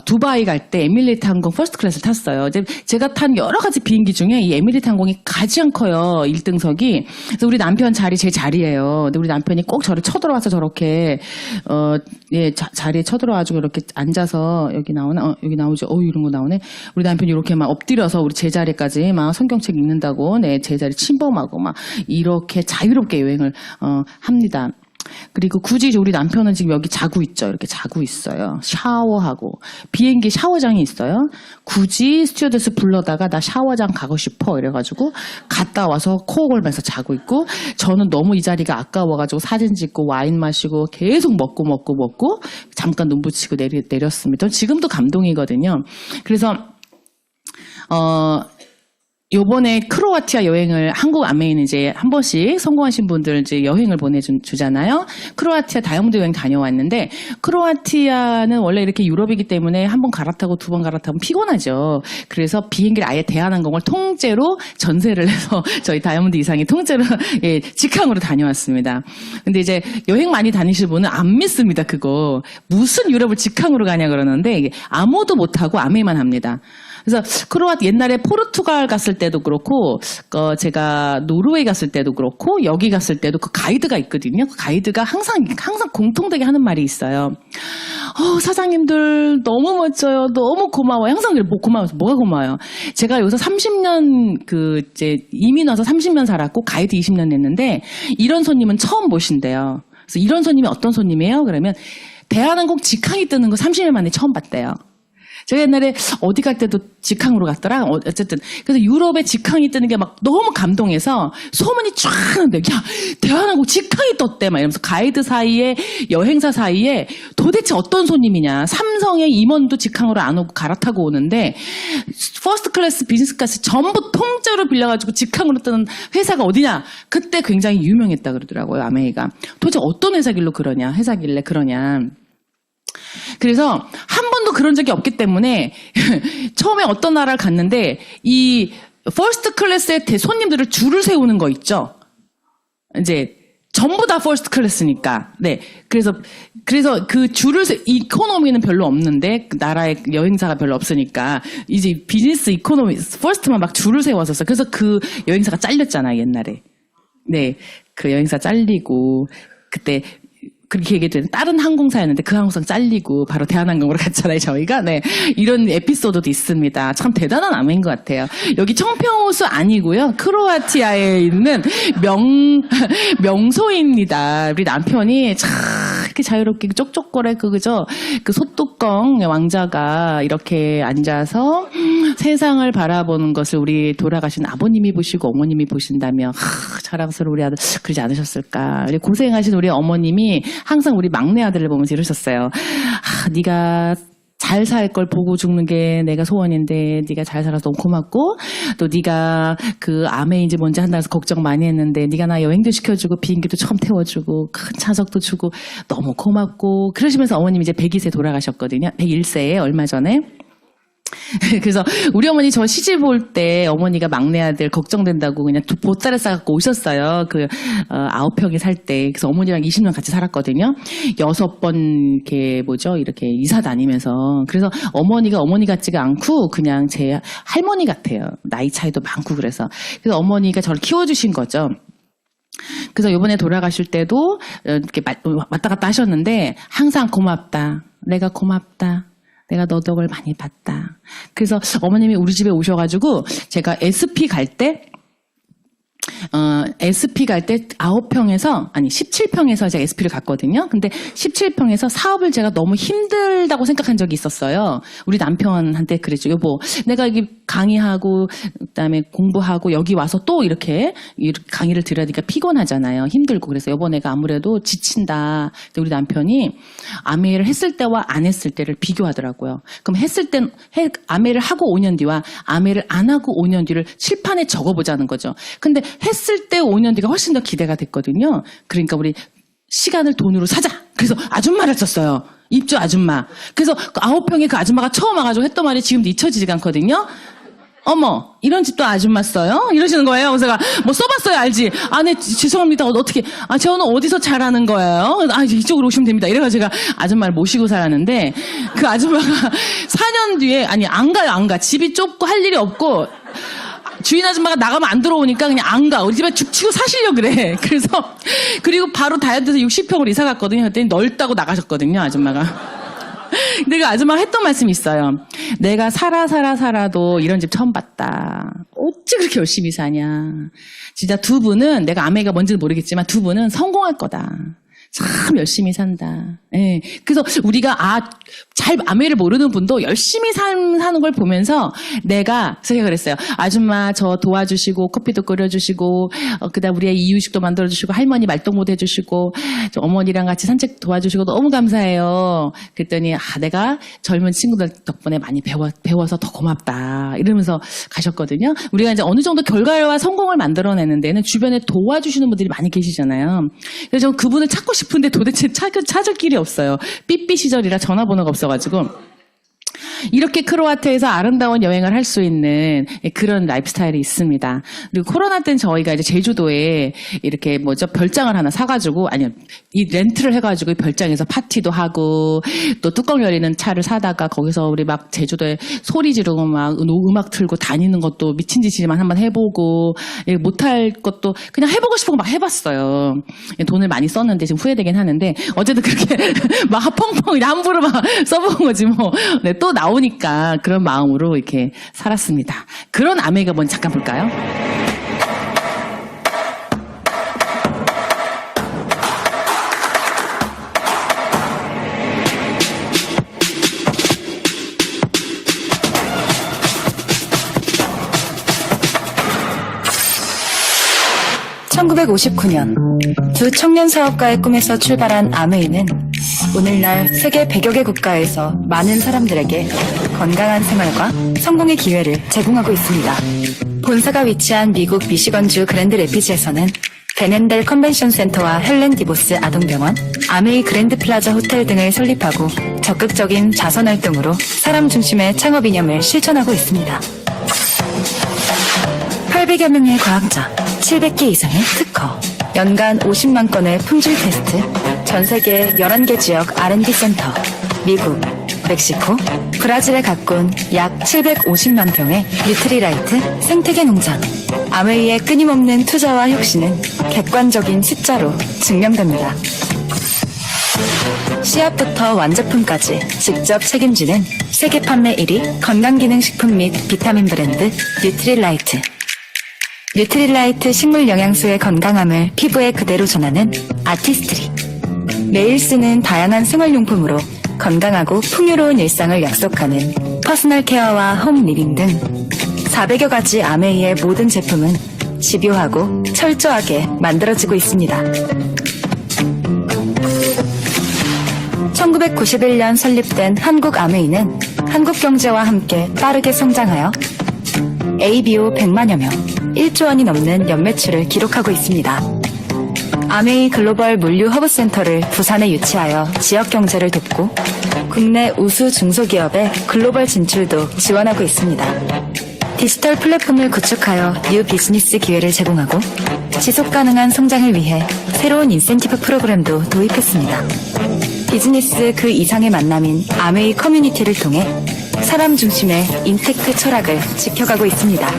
두바이 갈 때 에미레이트 항공 퍼스트 클래스를 탔어요. 제가 탄 여러 가지 비행기 중에 이 에미레이트 항공이 가장 커요. 1등석이. 그래서 우리 남편 자리 제 자리예요. 근데 우리 남편이 꼭 저를 쳐들어와서 저렇게 자리에 쳐들어와가지고 이렇게 앉아서 여기 나오나? 여기 나오죠. 이런 거 나오네. 우리 남편이 이렇게 막 엎드려서 우리 제 자리까지 막 성경책 읽는다고 제 자리 침범하고 막 이렇게 자유롭게 여행을 합니다. 그리고 굳이 우리 남편은 지금 여기 자고 있죠. 이렇게 자고 있어요. 샤워하고. 비행기 샤워장이 있어요. 굳이 스튜어디스 불러다가 나 샤워장 가고 싶어 이래가지고 갔다 와서 코 골면서 자고 있고, 저는 너무 이 자리가 아까워가지고 사진 찍고 와인 마시고 계속 먹고 잠깐 눈 붙이고 내렸습니다. 지금도 감동이거든요. 그래서 요번에 크로아티아 여행을 한국 아메이는 이제 한 번씩 성공하신 분들 이제 여행을 보내주잖아요. 크로아티아 다이아몬드 여행 다녀왔는데, 크로아티아는 원래 이렇게 유럽이기 때문에 한 번 갈아타고 두 번 갈아타면 피곤하죠. 그래서 비행기를 아예 대한항공을 통째로 전세를 해서 저희 다이아몬드 이상이 통째로 직항으로 다녀왔습니다. 근데 이제 여행 많이 다니실 분은 안 믿습니다. 그거 무슨 유럽을 직항으로 가냐 그러는데, 이게 아무도 못하고 아메이만 합니다. 그래서 옛날에 포르투갈 갔을 때도 그렇고, 제가 노르웨이 갔을 때도 그렇고, 여기 갔을 때도 그 가이드가 있거든요. 그 가이드가 항상 공통되게 하는 말이 있어요. 사장님들 너무 멋져요. 너무 고마워요. 항상 그래. 고마워서 뭐가 고마워요? 제가 여기서 30년 이민 와서 30년 살았고 가이드 20년 했는데, 이런 손님은 처음 보신대요. 그래서 이런 손님이 어떤 손님이에요? 그러면 대한항공 직항이 뜨는 거 30년 만에 처음 봤대요. 제가 옛날에 어디 갈 때도 직항으로 갔더라. 어쨌든 그래서 유럽에 직항이 뜨는 게 막 너무 감동해서 소문이 쫙 나는데, 야, 대한항공 직항이 떴대 막 이러면서 가이드 사이에, 여행사 사이에 도대체 어떤 손님이냐. 삼성의 임원도 직항으로 안 오고 갈아타고 오는데 퍼스트 클래스, 비즈니스 클래스 전부 통째로 빌려가지고 직항으로 뜨는 회사가 어디냐. 그때 굉장히 유명했다 그러더라고요. 아메이가. 도대체 어떤 회사길래 그러냐. 그래서 한 번도 그런 적이 없기 때문에 처음에 어떤 나라를 갔는데 이 퍼스트 클래스의 손님들을 줄을 세우는 거 있죠. 이제 전부 다 퍼스트 클래스니까. 네. 그래서 그 이코노미는 별로 없는데, 그 나라의 여행사가 별로 없으니까 이제 비즈니스 이코노미 퍼스트만 막 줄을 세웠었어. 그래서 그 여행사가 잘렸잖아, 옛날에. 네. 그 여행사 잘리고, 그때 그렇게 얘기했더니 다른 항공사였는데 그 항공사 잘리고 바로 대한항공으로 갔잖아요, 저희가. 네. 이런 에피소드도 있습니다. 참 대단한 아메인 것 같아요. 여기 청평호수 아니고요. 크로아티아에 있는 명소입니다. 우리 남편이 참 이렇게 자유롭게 쪽쪽거려 그죠? 그 솥뚜껑 왕자가 이렇게 앉아서 세상을 바라보는 것을 우리 돌아가신 아버님이 보시고 어머님이 보신다며 자랑스러운 우리 아들 그러지 않으셨을까. 우리 고생하신 우리 어머님이 항상 우리 막내 아들을 보면서 이러셨어요. 네가 잘 살 걸 보고 죽는 게 내가 소원인데 네가 잘 살아서 너무 고맙고, 또 네가 그 아메인지 뭔지 한다고 해서 걱정 많이 했는데 네가 나 여행도 시켜주고 비행기도 처음 태워주고 큰 차석도 주고 너무 고맙고, 그러시면서 어머님이 이제 102세 돌아가셨거든요. 101세에 얼마 전에. 그래서 우리 어머니 저 시집 올 때 어머니가 막내 아들 걱정된다고 그냥 보따리 싸갖고 오셨어요. 9평에 살 때. 그래서 어머니랑 20년 같이 살았거든요. 6번 이렇게 이사 다니면서. 그래서 어머니가 어머니 같지가 않고 그냥 제 할머니 같아요. 나이 차이도 많고 그래서 어머니가 저를 키워주신 거죠. 그래서 이번에 돌아가실 때도 이렇게 왔다 갔다 하셨는데 항상 고맙다. 내가 고맙다. 내가 너 덕을 많이 봤다. 그래서 어머님이 우리 집에 오셔가지고 제가 SP 갈 때 SP 갈 때 9평에서, 아니, 17평에서 제가 SP를 갔거든요. 근데 17평에서 사업을 제가 너무 힘들다고 생각한 적이 있었어요. 우리 남편한테 그랬죠. 여보, 내가 이게 강의하고, 그다음에 공부하고, 여기 와서 또 이렇게 강의를 들어야 되니까 피곤하잖아요. 힘들고. 그래서 여보, 내가 아무래도 지친다. 근데 우리 남편이 아메를 했을 때와 안 했을 때를 비교하더라고요. 그럼 했을 땐, 아메를 하고 5년 뒤와 아메를 안 하고 5년 뒤를 칠판에 적어보자는 거죠. 근데 했을 때 5년 뒤가 훨씬 더 기대가 됐거든요. 그러니까 우리 시간을 돈으로 사자. 그래서 아줌마를 썼어요. 입주 아줌마. 그래서 그 9평에 그 아줌마가 처음 와가지고 했던 말이 지금도 잊혀지지가 않거든요. 어머, 이런 집도 아줌마 써요? 이러시는 거예요. 그래서 제가 뭐 써봤어요, 알지? 아, 네, 죄송합니다. 어떻게, 저는 어디서 잘하는 거예요? 이쪽으로 오시면 됩니다. 이래가지고 제가 아줌마를 모시고 살았는데, 그 아줌마가 4년 뒤에, 아니, 안 가. 집이 좁고 할 일이 없고, 주인 아줌마가 나가면 안 들어오니까 그냥 안 가. 우리 집에 죽치고 사시려 그래. 그래서, 그리고 바로 다이어트해서 60평으로 이사 갔거든요. 그랬더니 넓다고 나가셨거든요, 아줌마가. 근데 그 아줌마가 했던 말씀이 있어요. 내가 살아도 이런 집 처음 봤다. 어찌 그렇게 열심히 사냐. 진짜 두 분은, 내가 아메가 뭔지는 모르겠지만 두 분은 성공할 거다. 참 열심히 산다. 예. 그래서 우리가 잘 아메를 모르는 분도 열심히 사는 걸 보면서 내가 그랬어요. 아줌마 저 도와주시고 커피도 끓여주시고 그다음 우리의 이유식도 만들어주시고 할머니 말동무도 해주시고 저 어머니랑 같이 산책 도와주시고 너무 감사해요. 그랬더니 내가 젊은 친구들 덕분에 많이 배워서 더 고맙다 이러면서 가셨거든요. 우리가 이제 어느 정도 결과와 성공을 만들어내는 데는 주변에 도와주시는 분들이 많이 계시잖아요. 그래서 저 그분을 찾고 싶은데 도대체 찾을 길이 없어요. 삐삐 시절이라 전화번호가 없어가지고. 이렇게 크로아티아에서 아름다운 여행을 할 수 있는 그런 라이프스타일이 있습니다. 그리고 코로나 때는 저희가 이제 제주도에 이렇게 별장을 하나 사가지고, 이 렌트를 해가지고 별장에서 파티도 하고, 또 뚜껑 열리는 차를 사다가 거기서 우리 막 제주도에 소리 지르고 막 음악 틀고 다니는 것도 미친 짓이지만 한번 해보고, 못할 것도 그냥 해보고 싶은 거 막 해봤어요. 돈을 많이 썼는데 지금 후회되긴 하는데, 어쨌든 그렇게 막 펑펑 함부로 막 써본 거지 뭐. 네, 또 나오니까 그런 마음으로 이렇게 살았습니다. 그런 아메가 뭔지 잠깐 볼까요? (1959년) 두 청년 사업가의 꿈에서 출발한 아메이는 오늘날 세계 100여 개 국가에서 많은 사람들에게 건강한 생활과 성공의 기회를 제공하고 있습니다. 본사가 위치한 미국 미시건주 그랜드 레피즈에서는 베넨델 컨벤션 센터와 헬렌 디보스 아동병원, 아메이 그랜드 플라자 호텔 등을 설립하고 적극적인 자선 활동으로 사람 중심의 창업 이념을 실천하고 있습니다. 800여 명의 과학자, 700개 이상의 특허, 연간 50만 건의 품질 테스트, 전 세계 11개 지역 R&D 센터, 미국, 멕시코, 브라질에 가꾼 약 750만 평의 뉴트리라이트 생태계 농장. 아메이의 끊임없는 투자와 혁신은 객관적인 숫자로 증명됩니다. 씨앗부터 완제품까지 직접 책임지는 세계 판매 1위 건강기능식품 및 비타민 브랜드 뉴트리라이트. 뉴트리라이트 식물 영양소의 건강함을 피부에 그대로 전하는 아티스트리. 매일 쓰는 다양한 생활용품으로 건강하고 풍요로운 일상을 약속하는 퍼스널 케어와 홈 리빙 등 400여 가지 아메이의 모든 제품은 집요하고 철저하게 만들어지고 있습니다. 1991년 설립된 한국 아메이는 한국 경제와 함께 빠르게 성장하여 ABO 100만여 명, 1조 원이 넘는 연매출을 기록하고 있습니다. 아메이 글로벌 물류 허브센터를 부산에 유치하여 지역 경제를 돕고 국내 우수 중소기업의 글로벌 진출도 지원하고 있습니다. 디지털 플랫폼을 구축하여 뉴 비즈니스 기회를 제공하고 지속가능한 성장을 위해 새로운 인센티브 프로그램도 도입했습니다. 비즈니스 그 이상의 만남인 아메이 커뮤니티를 통해 사람 중심의 임팩트 철학을 지켜가고 있습니다.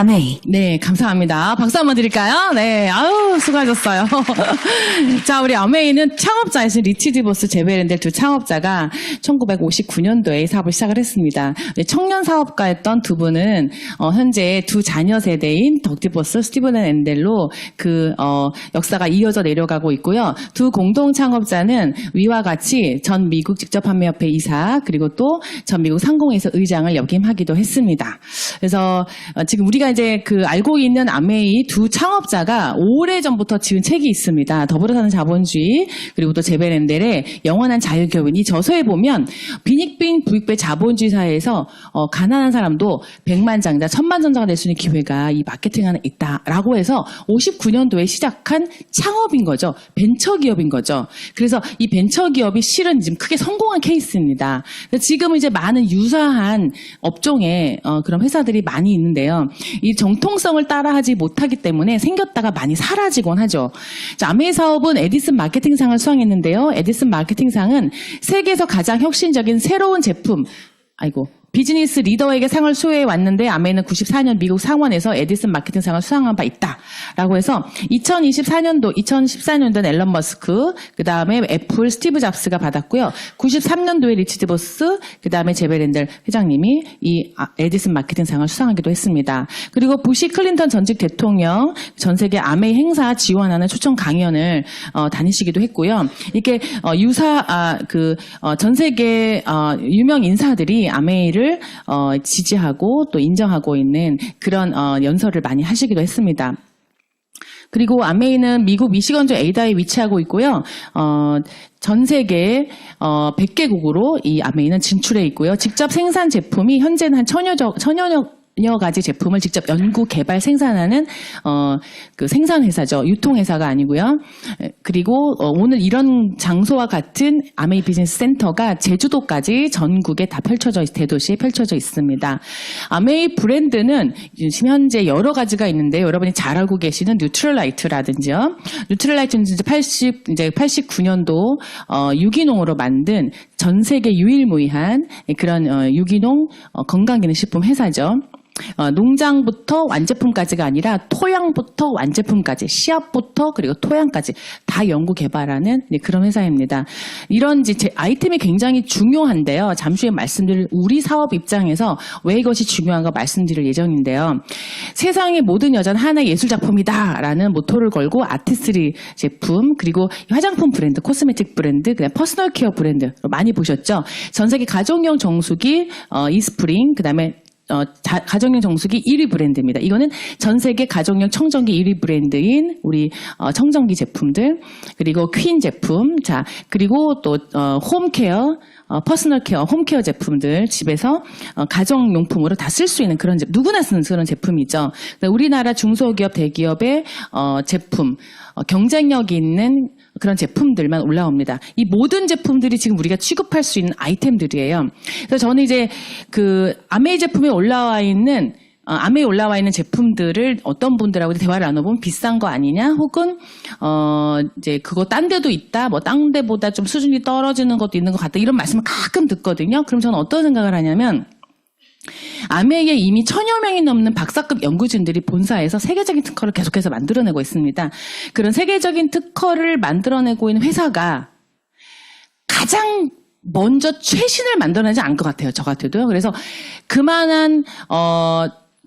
아메이. 네, 감사합니다. 박수 한번 드릴까요? 네, 아유, 수고하셨어요. 자, 우리 아메이는 창업자이신 리치 디보스 제베랜델 두 창업자가 1959년도에 사업을 시작을 했습니다. 청년 사업가였던 두 분은 현재 두 자녀 세대인 덕 디보스, 스티븐 앤델로 역사가 이어져 내려가고 있고요. 두 공동 창업자는 위와 같이 전 미국 직접판매협회 이사 그리고 또 전 미국 상공회의소 의장을 역임하기도 했습니다. 그래서 지금 우리가 이제 알고 있는 아메이 두 창업자가 오래전부터 지은 책이 있습니다. 더불어 사는 자본주의 그리고 또 제베랜델의 영원한 자유교훈. 이 저서에 보면 빈익빈 부익부의 자본주의 사회에서 가난한 사람도 백만장자, 천만장자가 될 수 있는 기회가 이 마케팅 안에 있다라고 해서 59년도에 시작한 창업인 거죠. 벤처기업인 거죠. 그래서 이 벤처기업이 실은 지금 크게 성공한 케이스입니다. 지금은 이제 많은 유사한 업종에 그런 회사들이 많이 있는데요. 이 정통성을 따라하지 못하기 때문에 생겼다가 많이 사라지곤 하죠. 자, 아메이 사업은 에디슨 마케팅상을 수상했는데요. 에디슨 마케팅상은 세계에서 가장 혁신적인 새로운 제품, 비즈니스 리더에게 상을 수여해 왔는데 아메이는 94년 미국 상원에서 에디슨 마케팅상을 수상한 바 있다라고 해서 2014년도는 앨런 머스크, 그 다음에 애플 스티브 잡스가 받았고요. 93년도에 리치 디보스, 그 다음에 제베랜델 회장님이 이 에디슨 마케팅상을 수상하기도 했습니다. 그리고 부시 클린턴 전직 대통령 전 세계 아메이 행사 지원하는 초청 강연을 다니시기도 했고요. 이렇게 전 세계 유명 인사들이 아메이를 지지하고 또 인정하고 있는 그런 연설을 많이 하시기도 했습니다. 그리고 아메이는 미국 미시건주 에이다에 위치하고 있고요. 전 세계 100개국으로 이 아메이는 진출해 있고요. 직접 생산 제품이 현재는 한 천여 가지 제품을 직접 연구 개발 생산하는 생산 회사죠. 유통 회사가 아니고요. 그리고 오늘 이런 장소와 같은 아메이 비즈니스 센터가 제주도까지 전국에 다 대도시에 펼쳐져 있습니다. 아메이 브랜드는 지금 현재 여러 가지가 있는데 여러분이 잘 알고 계시는 뉴트럴라이트라든지요. 뉴트럴라이트는 이제 89년도 유기농으로 만든 전 세계 유일무이한 그런 유기농 건강기능식품 회사죠. 농장부터 완제품까지가 아니라 토양부터 완제품까지, 씨앗부터 그리고 토양까지 다 연구 개발하는 그런 회사입니다. 이런 아이템이 굉장히 중요한데요. 잠시 후에 말씀드릴 우리 사업 입장에서 왜 이것이 중요한가 말씀드릴 예정인데요. 세상의 모든 여자는 하나의 예술작품이다라는 모토를 걸고 아티스트리 제품, 그리고 화장품 브랜드, 코스메틱 브랜드, 그다음 퍼스널 케어 브랜드 많이 보셨죠? 전 세계 가정용 정수기, 이스프링, 그다음에 가정용 정수기 1위 브랜드입니다. 이거는 전 세계 가정용 청정기 1위 브랜드인 우리 청정기 제품들, 그리고 퀸 제품, 그리고 또 홈케어, 퍼스널 케어, 홈케어 제품들 집에서 가정용품으로 다 쓸 수 있는 그런 누구나 쓰는 그런 제품이죠. 우리나라 중소기업, 대기업의 제품, 경쟁력이 있는 그런 제품들만 올라옵니다. 이 모든 제품들이 지금 우리가 취급할 수 있는 아이템들이에요. 그래서 저는 이제 아메이 제품에 올라와 있는 제품들을 어떤 분들하고 대화를 나눠보면 비싼 거 아니냐, 혹은 이제 그거 딴 데도 있다, 딴 데보다 좀 수준이 떨어지는 것도 있는 것 같다, 이런 말씀을 가끔 듣거든요. 그럼 저는 어떤 생각을 하냐면, 아메이에 이미 1000여 명이 넘는 박사급 연구진들이 본사에서 세계적인 특허를 계속해서 만들어내고 있습니다. 그런 세계적인 특허를 만들어내고 있는 회사가 가장 먼저 최신을 만들어내지 않을 것 같아요. 저 같아도요. 그래서 그만한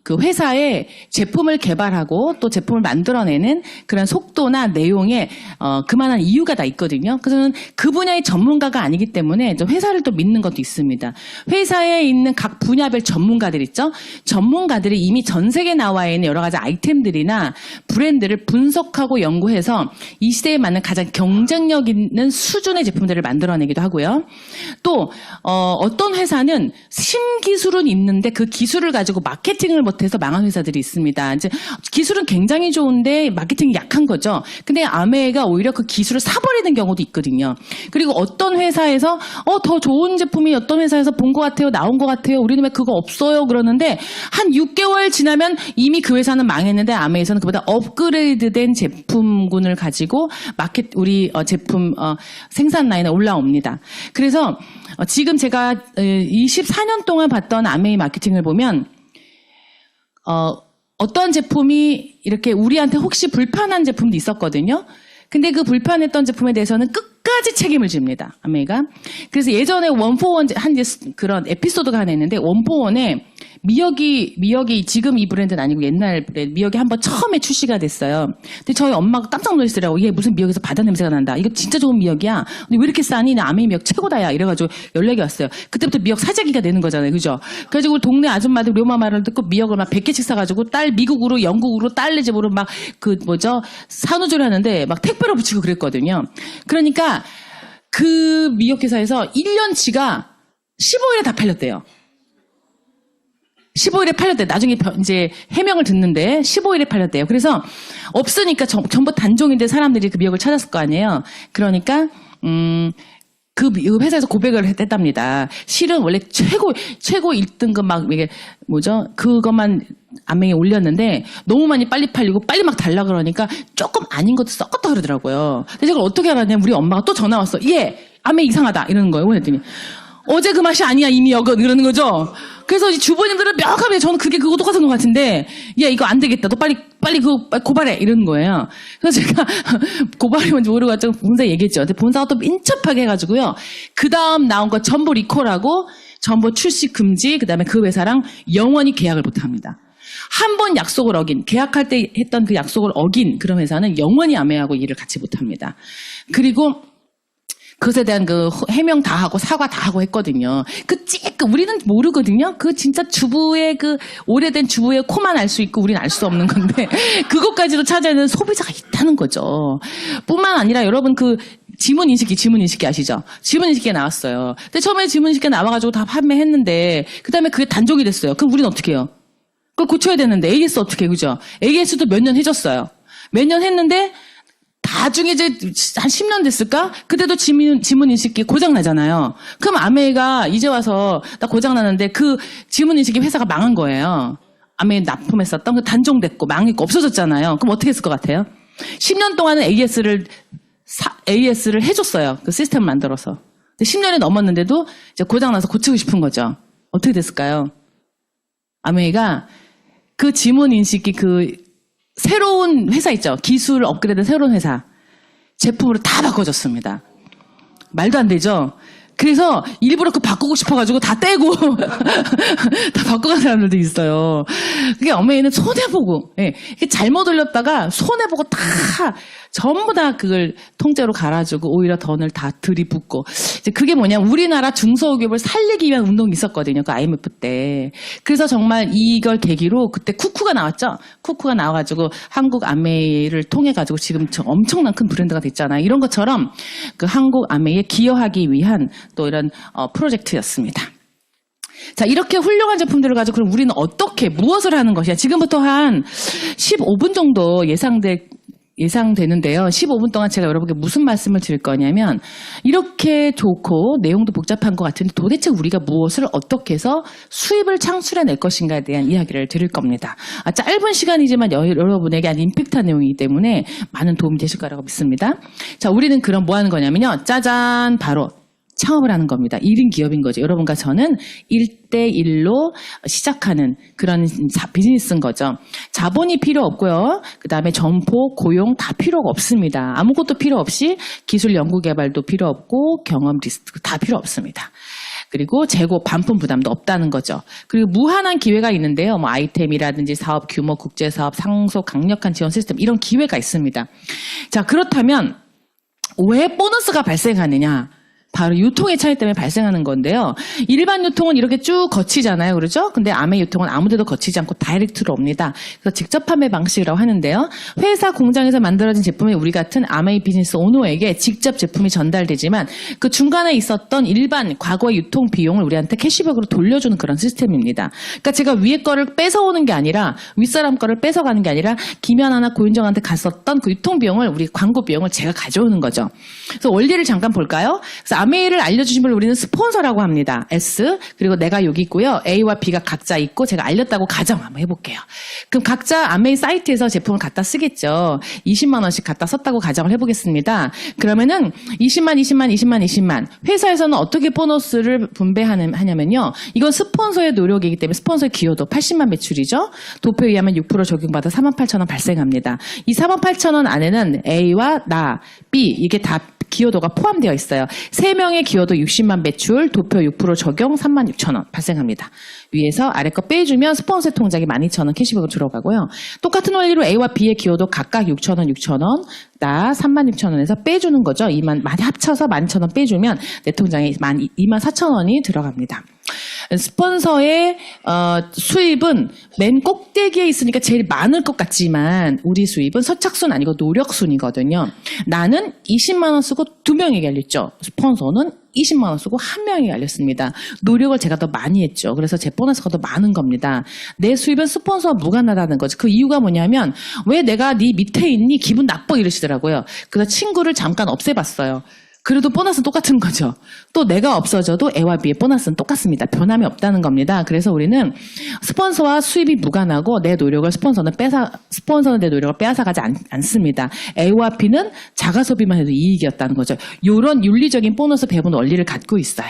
그 회사의 제품을 개발하고 또 제품을 만들어내는 그런 속도나 내용에 그만한 이유가 다 있거든요. 그래서 저는 그 분야의 전문가가 아니기 때문에 회사를 또 믿는 것도 있습니다. 회사에 있는 각 분야별 전문가들 있죠. 전문가들이 이미 전 세계에 나와 있는 여러 가지 아이템들이나 브랜드를 분석하고 연구해서 이 시대에 맞는 가장 경쟁력 있는 수준의 제품들을 만들어내기도 하고요. 또 어떤 회사는 신기술은 있는데 그 기술을 가지고 마케팅을 못해서 망한 회사들이 있습니다. 이제 기술은 굉장히 좋은데 마케팅이 약한 거죠. 근데 아메이가 오히려 그 기술을 사버리는 경우도 있거든요. 그리고 어떤 회사에서 더 좋은 제품이 어떤 회사에서 본 것 같아요, 나온 것 같아요, 우리는 왜 그거 없어요 그러는데 한 6개월 지나면 이미 그 회사는 망했는데 아메이에서는 그보다 업그레이드된 제품군을 가지고 우리 제품 생산 라인에 올라옵니다. 그래서 지금 제가 24년 동안 봤던 아메이 마케팅을 보면 어떤 제품이 이렇게 우리한테 혹시 불편한 제품도 있었거든요. 근데 그 불편했던 제품에 대해서는 끝까지 책임을 집니다. 아메이가. 그래서 예전에 원포원 한 그런 에피소드가 하나 있는데 원포원에 미역이 지금 이 브랜드는 아니고 옛날 브랜드 미역이 한번 처음에 출시가 됐어요. 근데 저희 엄마가 깜짝 놀라시더라고. 이게 무슨 미역에서 바다 냄새가 난다. 이거 진짜 좋은 미역이야. 근데 왜 이렇게 싸니? 나 아메이 미역 최고다야. 이래가지고 연락이 왔어요. 그때부터 미역 사재기가 되는 거잖아요. 그죠? 그래가지고 동네 아줌마들 료마 말을 듣고 미역을 막 100개씩 사가지고 딸 미국으로 영국으로 딸네 집으로 막 산후조리 하는데 막 택배로 붙이고 그랬거든요. 그러니까 그 미역 회사에서 1년치가 15일에 다 팔렸대요. 15일에 팔렸대. 나중에 이제 해명을 듣는데 15일에 팔렸대요. 그래서 없으니까 전부 단종인데 사람들이 그 미역을 찾았을 거 아니에요. 그러니까 그 회사에서 고백을 했답니다. 실은 원래 최고 1등급 막 이게 그것만 안맹에 올렸는데 너무 많이 빨리 팔리고 빨리 막 달라 그러니까 조금 아닌 것도 섞었다 그러더라고요. 근데 제가 어떻게 알았냐면 우리 엄마가 또 전화 왔어. 안맹 이상하다 이러는 거예요. 그랬더니 어제 그 맛이 아니야 이 미역은 이러는 거죠. 그래서 이 주부님들은 명확하게 저는 그거 똑같은 것 같은데 이거 안 되겠다. 너 빨리 그거 고발해 이러는 거예요. 그래서 제가 고발이 뭔지 모르고 본사에 얘기했죠. 근데 본사가 또 민첩하게 해가지고요. 그 다음 나온 거 전부 리콜하고 전부 출시 금지. 그다음에 그 회사랑 영원히 계약을 못합니다. 한 번 약속을 어긴 계약할 때 했던 그 약속을 어긴 그런 회사는 영원히 아메하고 일을 같이 못합니다. 그리고 그것에 대한 그 해명 다 하고 사과 다 하고 했거든요. 우리는 모르거든요. 그 진짜 주부의 그 오래된 주부의 코만 알 수 있고 우리는 알 수 없는 건데 그것까지도 찾아내는 소비자가 있다는 거죠. 뿐만 아니라 여러분 그 지문인식기 아시죠? 지문인식기가 나왔어요. 근데 처음에 지문인식기가 나와가지고 다 판매했는데 그 다음에 그게 단종이 됐어요. 그럼 우리는 어떻게 해요? 그걸 고쳐야 되는데 AS 어떻게 해, 그죠? AS도 몇 년 해줬어요. 몇 년 했는데 나중에 이제 한 10년 됐을까? 그때도 지문인식기 고장나잖아요. 그럼 아메이가 이제 와서 나 고장나는데 그 지문인식기 회사가 망한 거예요. 아메이 납품했었던 그 단종됐고 망했고 없어졌잖아요. 그럼 어떻게 했을 것 같아요? 10년 동안은 AS를 해줬어요. 그 시스템을 만들어서. 근데 10년이 넘었는데도 이제 고장나서 고치고 싶은 거죠. 어떻게 됐을까요? 아메이가 그 지문인식기 새로운 회사 있죠. 기술 업그레이드 새로운 회사. 제품으로 다 바꿔줬습니다. 말도 안 되죠. 그래서 일부러 바꾸고 싶어가지고 다 떼고 다 바꿔간 사람들도 있어요. 그게 어메이는 손해보고 잘못 올렸다가 손해보고 다 전부 다 그걸 통째로 갈아주고 오히려 돈을 다 들이붓고 이제 그게 뭐냐 우리나라 중소기업을 살리기 위한 운동이 있었거든요. 그 IMF 때. 그래서 정말 이걸 계기로 그때 쿠쿠가 나왔죠. 쿠쿠가 나와가지고 한국 아메이를 통해가지고 지금 엄청난 큰 브랜드가 됐잖아요. 이런 것처럼 그 한국 아메이에 기여하기 위한 또 이런 프로젝트였습니다. 자, 이렇게 훌륭한 제품들을 가지고 그럼 우리는 무엇을 하는 것이야? 지금부터 한 15분 정도 예상되는데요. 15분 동안 제가 여러분께 무슨 말씀을 드릴 거냐면 이렇게 좋고 내용도 복잡한 것 같은데 도대체 우리가 무엇을 어떻게 해서 수입을 창출해낼 것인가에 대한 이야기를 드릴 겁니다. 짧은 시간이지만 여러분에게 아주 임팩트한 내용이기 때문에 많은 도움이 되실 거라고 믿습니다. 자, 우리는 그럼 뭐 하는 거냐면요. 짜잔, 바로 창업을 하는 겁니다. 1인 기업인 거죠. 여러분과 저는 1대1로 시작하는 그런 비즈니스인 거죠. 자본이 필요 없고요. 그 다음에 점포, 고용 다 필요가 없습니다. 아무것도 필요 없이 기술 연구개발도 필요 없고 경험 리스크 다 필요 없습니다. 그리고 재고 반품 부담도 없다는 거죠. 그리고 무한한 기회가 있는데요. 아이템이라든지 사업 규모, 국제사업, 상속, 강력한 지원 시스템 이런 기회가 있습니다. 자, 그렇다면 왜 보너스가 발생하느냐? 바로 유통의 차이 때문에 발생하는 건데요. 일반 유통은 이렇게 쭉 거치잖아요. 그렇죠? 근데 아메 유통은 아무데도 거치지 않고 다이렉트로 옵니다. 그래서 직접 판매 방식이라고 하는데요. 회사 공장에서 만들어진 제품이 우리 같은 아메 비즈니스 오너에게 직접 제품이 전달되지만 그 중간에 있었던 일반 과거의 유통 비용을 우리한테 캐시백으로 돌려주는 그런 시스템입니다. 그러니까 제가 위에 거를 뺏어오는 게 아니라 윗사람 거를 뺏어가는 게 아니라 김연아나 고윤정한테 갔었던 그 유통 비용을 우리 광고 비용을 제가 가져오는 거죠. 그래서 원리를 잠깐 볼까요? 그래서 아메이를 알려주신 분을 우리는 스폰서라고 합니다. S. 그리고 내가 여기 있고요. A와 B가 각자 있고 제가 알렸다고 가정 한번 해볼게요. 그럼 각자 아메이 사이트에서 제품을 갖다 쓰겠죠. 20만 원씩 갖다 썼다고 가정을 해보겠습니다. 그러면은 20만. 회사에서는 어떻게 보너스를 분배하냐면요. 이건 스폰서의 노력이기 때문에 스폰서의 기여도 80만 매출이죠. 도표에 의하면 6% 적용받아 48,000원 발생합니다. 이 48,000원 안에는 A와 나, B 이게 다 기여도가 포함되어 있어요. 3명의 기여도 60만 매출, 도표 6% 적용 36,000원 발생합니다. 위에서 아래 거 빼주면 스폰서 통장에 12,000원 캐시백으로 들어가고요. 똑같은 원리로 A와 B의 기여도 각각 6,000원, 나 36,000원에서 빼주는 거죠. 많이 합쳐서 12,000원 빼주면 내 통장에 24,000원이 들어갑니다. 스폰서의 수입은 맨 꼭대기에 있으니까 제일 많을 것 같지만 우리 수입은 선착순 아니고 노력순이거든요. 나는 20만 원 쓰고 2명에게 알렸죠. 스폰서는 20만 원 쓰고 1명에게 알렸습니다. 노력을 제가 더 많이 했죠. 그래서 제 보너스가 더 많은 겁니다. 내 수입은 스폰서와 무관하다는 거죠. 그 이유가 뭐냐면 왜 내가 네 밑에 있니? 기분 나빠 이러시더라고요. 그래서 친구를 잠깐 없애봤어요. 그래도 보너스는 똑같은 거죠. 또 내가 없어져도 A와 B의 보너스는 똑같습니다. 변함이 없다는 겁니다. 그래서 우리는 스폰서와 수입이 무관하고 내 노력을 스폰서는 내 노력을 빼앗아가지 않습니다. A와 B는 자가 소비만 해도 이익이었다는 거죠. 이런 윤리적인 보너스 배분 원리를 갖고 있어요.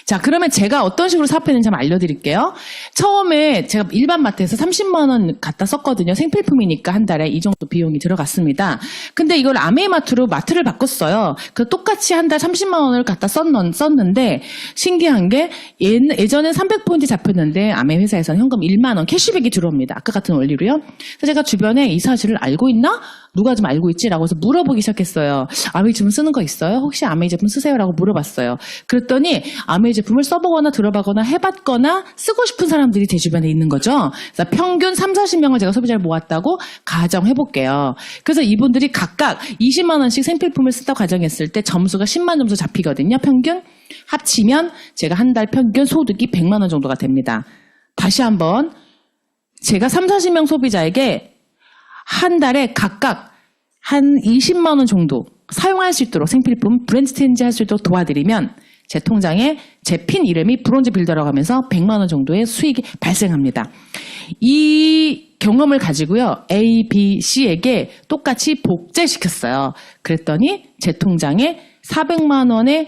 자, 그러면 제가 어떤 식으로 사업했는지 한번 알려드릴게요. 처음에 제가 일반 마트에서 30만 원 갖다 썼거든요. 생필품이니까 한 달에 이 정도 비용이 들어갔습니다. 근데 이걸 아메이마트로 마트를 바꿨어요. 그 똑같이 한 달 30만 원을 갖다 썼는데 신기한 게 예전엔 300포인트 잡혔는데 아메이 회사에서는 현금 1만 원 캐시백이 들어옵니다. 아까 같은 원리로요. 그래서 제가 주변에 이 사실을 알고 있나? 누가 좀 알고 있지라고 해서 물어보기 시작했어요. 아메이 제품 쓰는 거 있어요? 혹시 아메이 제품 쓰세요라고 물어봤어요. 그랬더니 아메이 제품을 써보거나 들어봐거나 해봤거나 쓰고 싶은 사람들이 제 주변에 있는 거죠. 그래서 평균 30-40명을 제가 소비자를 모았다고 가정해볼게요. 그래서 이분들이 각각 20만 원씩 생필품을 쓴다고 가정했을 때 점수가 10만 점수 잡히거든요. 평균 합치면 제가 한 달 평균 소득이 100만 원 정도가 됩니다. 다시 한번 제가 30-40명 소비자에게 한 달에 각각 한 20만 원 정도 사용할 수 있도록 생필품 브랜드 체인지 할 수 있도록 도와드리면 제 통장에 제 핀 이름이 브론즈 빌더라고 하면서 100만 원 정도의 수익이 발생합니다. 이 경험을 가지고요. A, B, C에게 똑같이 복제시켰어요. 그랬더니 제 통장에 400만 원의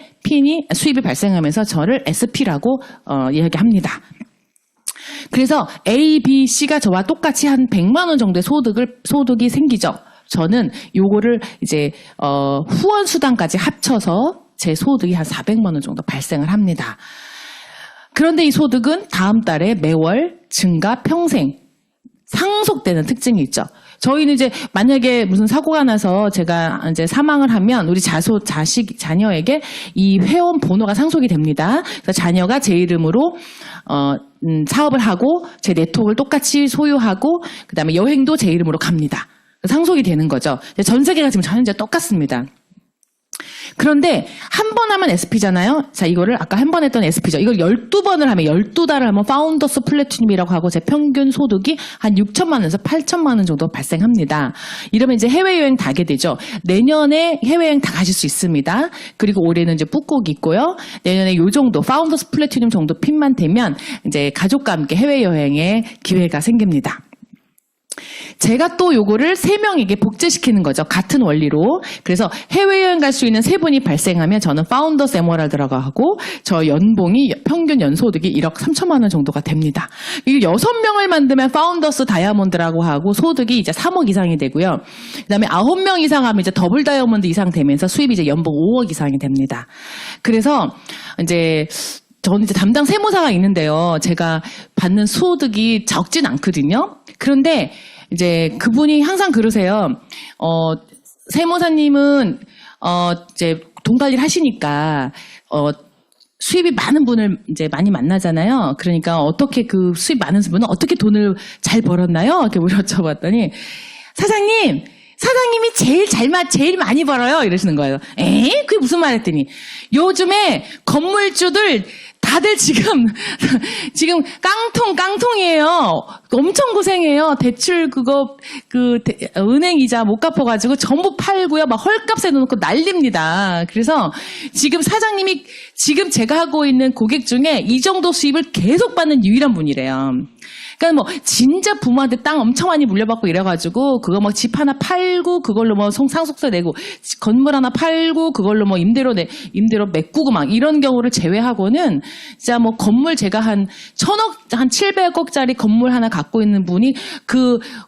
수입이 발생하면서 저를 SP라고 이야기합니다. 그래서 A, B, C가 저와 똑같이 한 100만 원 정도의 소득이 생기죠. 저는 요거를 이제 후원 수당까지 합쳐서 제 소득이 한 400만 원 정도 발생을 합니다. 그런데 이 소득은 다음 달에 매월 증가 평생 상속되는 특징이 있죠. 저희는 이제 만약에 무슨 사고가 나서 제가 이제 사망을 하면 우리 자녀에게 이 회원 번호가 상속이 됩니다. 그래서 자녀가 제 이름으로 사업을 하고 제 네트워크를 똑같이 소유하고 그다음에 여행도 제 이름으로 갑니다. 상속이 되는 거죠. 전 세계가 지금 현재 똑같습니다. 그런데 한 번 하면 SP잖아요. 자, 이거를 아까 한 번 했던 SP죠. 이걸 12번을 하면 12달을 하면 파운더스 플래티늄이라고 하고 제 평균 소득이 한 6천만 원에서 8천만 원 정도 발생합니다. 이러면 이제 해외여행 가게 되죠. 내년에 해외여행 다 가실 수 있습니다. 그리고 올해는 이제 붓곡이 있고요. 내년에 요 정도 파운더스 플래티늄 정도 핀만 되면 이제 가족과 함께 해외여행의 기회가 생깁니다. 제가 또 요거를 3명에게 복제시키는 거죠. 같은 원리로. 그래서 해외여행 갈 수 있는 3분이 발생하면 저는 파운더스 에머랄드라고 하고 저 연봉이 평균 연소득이 1억 3천만 원 정도가 됩니다. 이게 6명을 만들면 파운더스 다이아몬드라고 하고 소득이 이제 3억 이상이 되고요. 그다음에 9명 이상 하면 이제 더블 다이아몬드 이상 되면서 수입이 이제 연봉 5억 이상이 됩니다. 그래서 이제 저는 이제 담당 세무사가 있는데요. 제가 받는 소득이 적진 않거든요. 그런데 이제 그분이 항상 그러세요. 세무사님은 이제 돈 관리를 하시니까 수입이 많은 분을 이제 많이 만나잖아요. 그러니까 어떻게 그 수입 많은 분은 어떻게 돈을 잘 벌었나요? 이렇게 여쭤봤더니 사장님이 제일 많이 벌어요. 이러시는 거예요. 그게 무슨 말 했더니 요즘에 건물주들 다 다들 지금 깡통이에요. 엄청 고생해요. 대출 은행 이자 못 갚아가지고 전부 팔고요. 막 헐값에 넣어놓고 난립니다. 그래서 지금 사장님이 지금 제가 하고 있는 고객 중에 이 정도 수입을 계속 받는 유일한 분이래요. 그러니까 뭐 진짜 부모한테 땅 엄청 많이 물려받고 이래가지고 그거 뭐 집 하나 팔고 그걸로 뭐 상속세 내고 건물 하나 팔고 그걸로 뭐 임대료 메꾸고 막 이런 경우를 제외하고는 진짜 뭐 건물 제가 한 700억짜리 건물 하나 갖고 있는 분이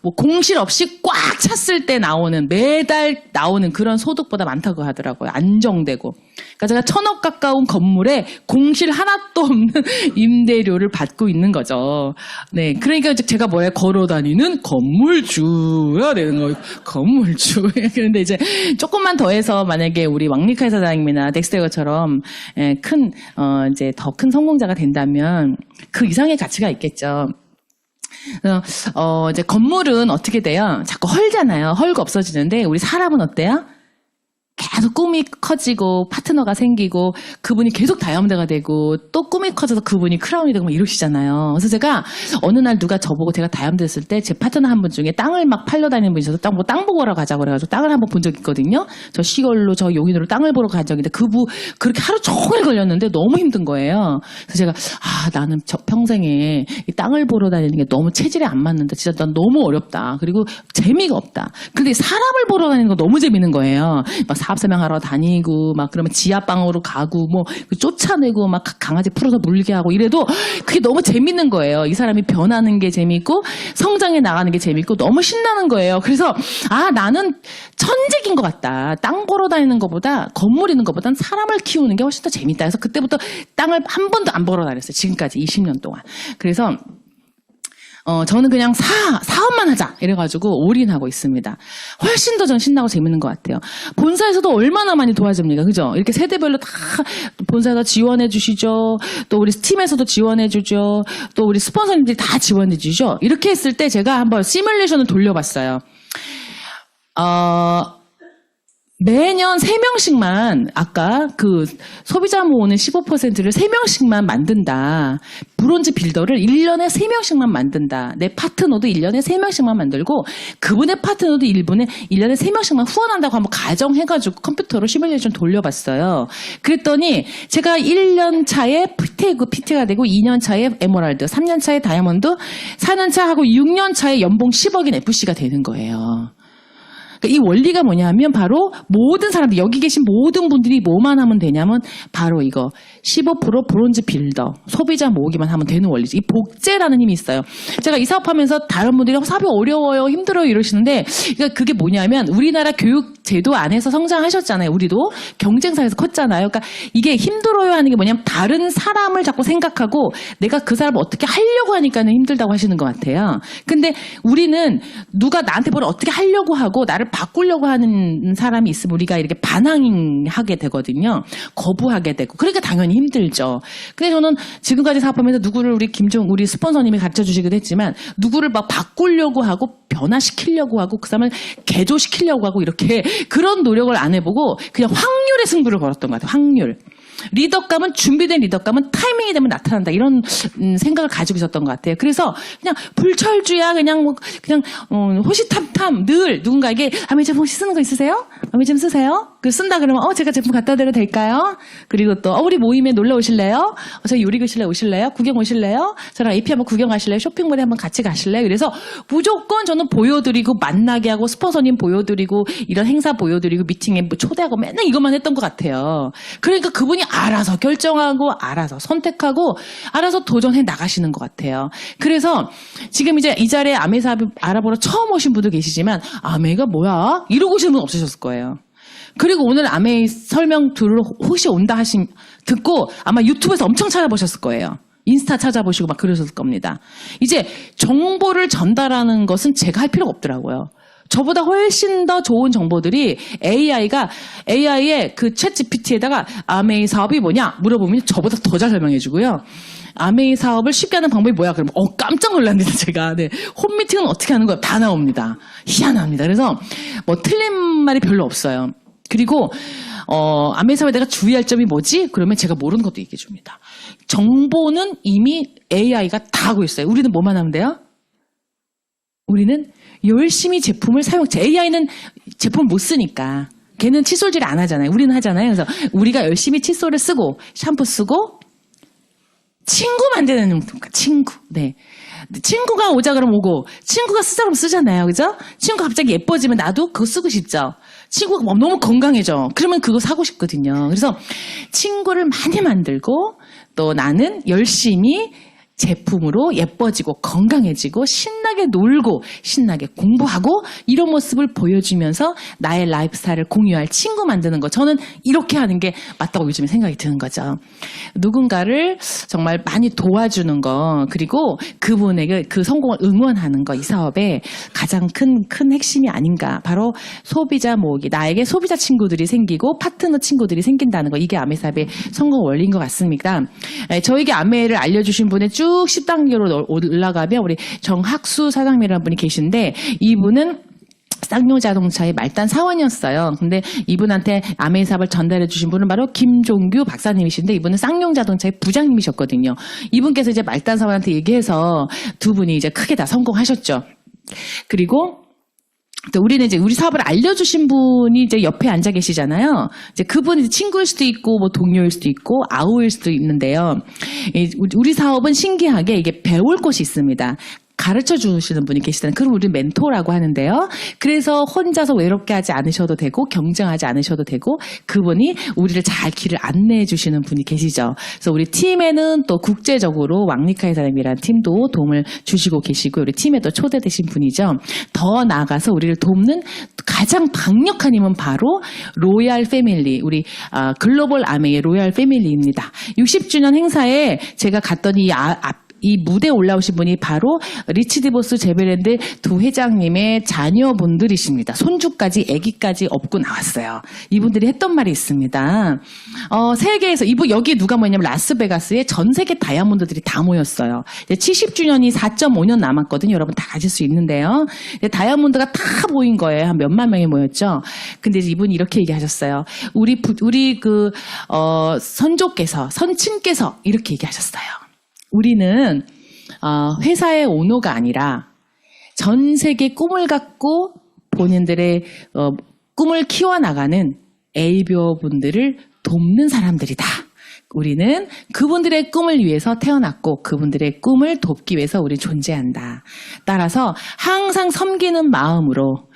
뭐 공실 없이 꽉 찼을 때 매달 나오는 그런 소득보다 많다고 하더라고요. 안정되고. 그러니까 제가 1,000억 가까운 건물에 공실 하나도 없는 임대료를 받고 있는 거죠. 네. 그러니까 제가 걸어다니는 건물주야 되는 거예요. 건물주. 그런데 이제 조금만 더 해서 만약에 우리 왕리카 사장님이나 덱스터처럼 이제 더 큰 성공자가 된다면 그 이상의 가치가 있겠죠. 이제 건물은 어떻게 돼요? 자꾸 헐잖아요. 헐고 없어지는데 우리 사람은 어때요? 계속 꿈이 커지고 파트너가 생기고 그분이 계속 다이아몬드가 되고 또 꿈이 커져서 그분이 크라운이 되고 막 이러시잖아요. 그래서 제가 어느 날 누가 저보고 제가 다이아몬드 됐을 때 제 파트너 한 분 중에 땅을 막 팔러 다니는 분이 있어서 땅 보고 오라고 가자고 그래가지고 땅을 한번 본 적이 있거든요. 저 시골로 저 용인으로 땅을 보러 간 적이 있는데 그렇게 하루 종일 걸렸는데 너무 힘든 거예요. 그래서 제가 나는 평생에 이 땅을 보러 다니는 게 너무 체질에 안 맞는다. 진짜 난 너무 어렵다. 그리고 재미가 없다. 근데 사람을 보러 다니는 거 너무 재밌는 거예요. 막 사업 설명하러 다니고 막 그러면 지하방으로 가고 뭐 쫓아내고 막 강아지 풀어서 물게 하고 이래도 그게 너무 재밌는 거예요. 이 사람이 변하는 게 재밌고 성장해 나가는 게 재밌고 너무 신나는 거예요. 그래서 나는 천직인 것 같다. 땅 보러 다니는 것보다 건물 있는 것보다는 사람을 키우는 게 훨씬 더 재밌다. 그래서 그때부터 땅을 한 번도 안 보러 다녔어요. 지금까지 20년 동안. 그래서 저는 그냥 사업만 하자 이래가지고 올인하고 있습니다. 훨씬 더 전 신나고 재밌는 것 같아요. 본사에서도 얼마나 많이 도와줍니까? 그죠? 이렇게 세대별로 다 본사에서 지원해 주시죠. 또 우리 팀에서도 지원해 주죠. 또 우리 스폰서님들이 다 지원해 주죠. 이렇게 했을 때 제가 한번 시뮬레이션을 돌려봤어요. 매년 3명씩만 아까 소비자 모으는 15%를 3명씩만 만든다. 브론즈 빌더를 1년에 3명씩만 만든다. 내 파트너도 1년에 3명씩만 만들고 그분의 파트너도 1년에 3명씩만 후원한다고 한번 가정해가지고 컴퓨터로 시뮬레이션 돌려봤어요. 그랬더니 제가 1년 차에 PT가 되고 2년 차에 에메랄드, 3년 차에 다이아몬드, 4년 차하고 6년 차에 연봉 10억인 FC가 되는 거예요. 이 원리가 뭐냐면 바로 모든 사람들 여기 계신 모든 분들이 뭐만 하면 되냐면 바로 이거 15% 브론즈 빌더 소비자 모으기만 하면 되는 원리죠. 이 복제라는 힘이 있어요. 제가 이 사업하면서 다른 분들이 사업이 어려워요 힘들어요 이러시는데 그러니까 그게 뭐냐면 우리나라 교육 제도 안에서 성장하셨잖아요. 우리도 경쟁사에서 컸잖아요. 그러니까 이게 힘들어요 하는 게 뭐냐면 다른 사람을 자꾸 생각하고 내가 그 사람을 어떻게 하려고 하니까는 힘들다고 하시는 것 같아요. 근데 우리는 누가 나한테 뭘 어떻게 하려고 하고 나를 바꾸려고 하는 사람이 있으면 우리가 이렇게 반항하게 되거든요. 거부하게 되고. 그러니까 당연히 힘들죠. 근데 저는 지금까지 사업하면서 누구를 우리 스폰서님이 가르쳐 주시기도 했지만 누구를 막 바꾸려고 하고 변화시키려고 하고 그 사람을 개조시키려고 하고 이렇게 그런 노력을 안 해보고 그냥 확률의 승부를 걸었던 것 같아요. 확률. 리더감은 준비된 리더감은 타이밍이 되면 나타난다 이런 생각을 가지고 있었던 것 같아요. 그래서 그냥 불철주야 그냥 호시탐탐 늘 누군가에게 매니저 혹시 쓰는 거 있으세요? 매니저 쓰세요? 그 쓴다 그러면 제가 제품 갖다 드려도 될까요? 그리고 또 우리 모임에 놀러 오실래요? 저희 요리교실에 오실래요? 구경 오실래요? 저랑 AP 한번 구경 가실래요? 쇼핑몰에 한번 같이 가실래요? 그래서 무조건 저는 보여드리고 만나게 하고 스폰서님 보여드리고 이런 행사 보여드리고 미팅에 초대하고 맨날 이것만 했던 것 같아요. 그러니까 그분이 알아서 결정하고 알아서 선택하고 알아서 도전해 나가시는 것 같아요. 그래서 지금 이제 이 자리에 아메 사업을 알아보러 처음 오신 분도 계시지만 아메가 뭐야? 이러고 오시는 분 없으셨을 거예요. 그리고 오늘 아메 설명 들으러 혹시 온다 듣고 아마 유튜브에서 엄청 찾아보셨을 거예요. 인스타 찾아보시고 막 그러셨을 겁니다. 이제 정보를 전달하는 것은 제가 할 필요가 없더라고요. 저보다 훨씬 더 좋은 정보들이 AI의 그 챗 GPT에다가 아메이 사업이 뭐냐 물어보면 저보다 더 잘 설명해주고요. 아메이 사업을 쉽게 하는 방법이 뭐야? 그러면 깜짝 놀랍니다 제가. 네. 홈미팅은 어떻게 하는 거야? 다 나옵니다. 희한합니다. 그래서 뭐 틀린 말이 별로 없어요. 그리고 아메사에 내가 주의할 점이 뭐지? 그러면 제가 모르는 것도 얘기해 줍니다. 정보는 이미 AI가 다 하고 있어요. 우리는 뭐만 하면 돼요? 우리는 열심히 제품을 AI는 제품을 못 쓰니까. 걔는 칫솔질 안 하잖아요. 우리는 하잖아요. 그래서 우리가 열심히 칫솔을 쓰고 샴푸 쓰고 친구 만드는 친구. 네. 친구가 오자 그러면 오고 친구가 쓰자 그러면 쓰잖아요. 그죠? 친구가 갑자기 예뻐지면 나도 그거 쓰고 싶죠. 친구가 너무 건강해져. 그러면 그거 사고 싶거든요. 그래서 친구를 많이 만들고 또 나는 열심히 제품으로 예뻐지고 건강해지고 신나게 놀고 신나게 공부하고 이런 모습을 보여주면서 나의 라이프스타일을 공유할 친구 만드는 거. 저는 이렇게 하는 게 맞다고 요즘에 생각이 드는 거죠. 누군가를 정말 많이 도와주는 거 그리고 그분에게 그 성공을 응원하는 거 이 사업의 가장 큰 핵심이 아닌가. 바로 소비자 모으기. 나에게 소비자 친구들이 생기고 파트너 친구들이 생긴다는 거. 이게 아메사업의 성공 원리인 것 같습니다. 저에게 아메를 알려주신 분의 쭉 10단계로 올라가면 우리 정학수 사장님이라는 분이 계신데 이분은 쌍용자동차의 말단 사원이었어요. 근데 이분한테 아메 사업을 전달해 주신 분은 바로 김종규 박사님이신데 이분은 쌍용자동차의 부장님이셨거든요. 이분께서 이제 말단 사원한테 얘기해서 두 분이 이제 크게 다 성공하셨죠. 그리고 또 우리는 이제 우리 사업을 알려주신 분이 이제 옆에 앉아 계시잖아요. 이제 그분이 친구일 수도 있고, 뭐 동료일 수도 있고, 아우일 수도 있는데요. 우리 사업은 신기하게 이게 배울 곳이 있습니다. 가르쳐 주시는 분이 계시다는 그럼 우리 멘토라고 하는데요. 그래서 혼자서 외롭게 하지 않으셔도 되고 경쟁하지 않으셔도 되고 그분이 우리를 잘 길을 안내해 주시는 분이 계시죠. 그래서 우리 팀에는 또 국제적으로 왕리카의 사람이라는 팀도 도움을 주시고 계시고 우리 팀에 또 초대되신 분이죠. 더 나아가서 우리를 돕는 가장 강력한 힘은 바로 로얄 패밀리 우리 글로벌 아메의 로얄 패밀리입니다. 60주년 행사에 제가 갔더니 이 무대에 올라오신 분이 바로 리치디보스 제베랜드 두 회장님의 자녀분들이십니다. 손주까지 아기까지 업고 나왔어요. 이분들이 했던 말이 있습니다. 세계에서 여기 누가 모였냐면 라스베가스에 전 세계 다이아몬드들이 다 모였어요. 70주년이 4.5년 남았거든요. 여러분 다 가질 수 있는데요. 다이아몬드가 다 모인 거예요. 한 몇만 명이 모였죠. 근데 이분이 이렇게 얘기하셨어요. 우리 선친께서 이렇게 얘기하셨어요. 우리는 회사의 오너가 아니라 전 세계 꿈을 갖고 본인들의 꿈을 키워나가는 ABO 분들을 돕는 사람들이다. 우리는 그분들의 꿈을 위해서 태어났고 그분들의 꿈을 돕기 위해서 우리 존재한다. 따라서 항상 섬기는 마음으로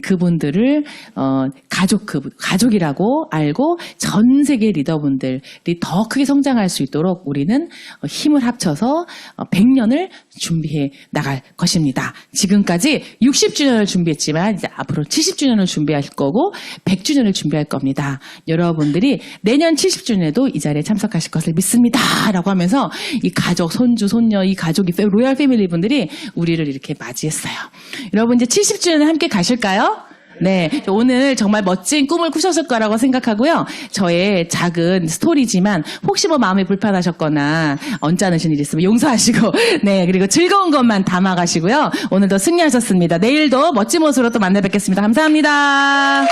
그분들을 가족이라고 알고 전 세계 리더분들이 더 크게 성장할 수 있도록 우리는 힘을 합쳐서 100년을 준비해 나갈 것입니다. 지금까지 60주년을 준비했지만 이제 앞으로 70주년을 준비할 거고 100주년을 준비할 겁니다. 여러분들이 내년 70주년에도 이 자리에 참석하실 것을 믿습니다. 라고 하면서 이 가족, 손주, 손녀, 이 가족이 로얄 패밀리 분들이 우리를 이렇게 맞이했어요. 여러분 이제 70주년에 함께 가실까요? 네, 오늘 정말 멋진 꿈을 꾸셨을 거라고 생각하고요. 저의 작은 스토리지만 혹시 뭐 마음이 불편하셨거나 언짢으신 일 있으면 용서하시고 네, 그리고 즐거운 것만 담아가시고요. 오늘도 승리하셨습니다. 내일도 멋진 모습으로 또 만나 뵙겠습니다. 감사합니다.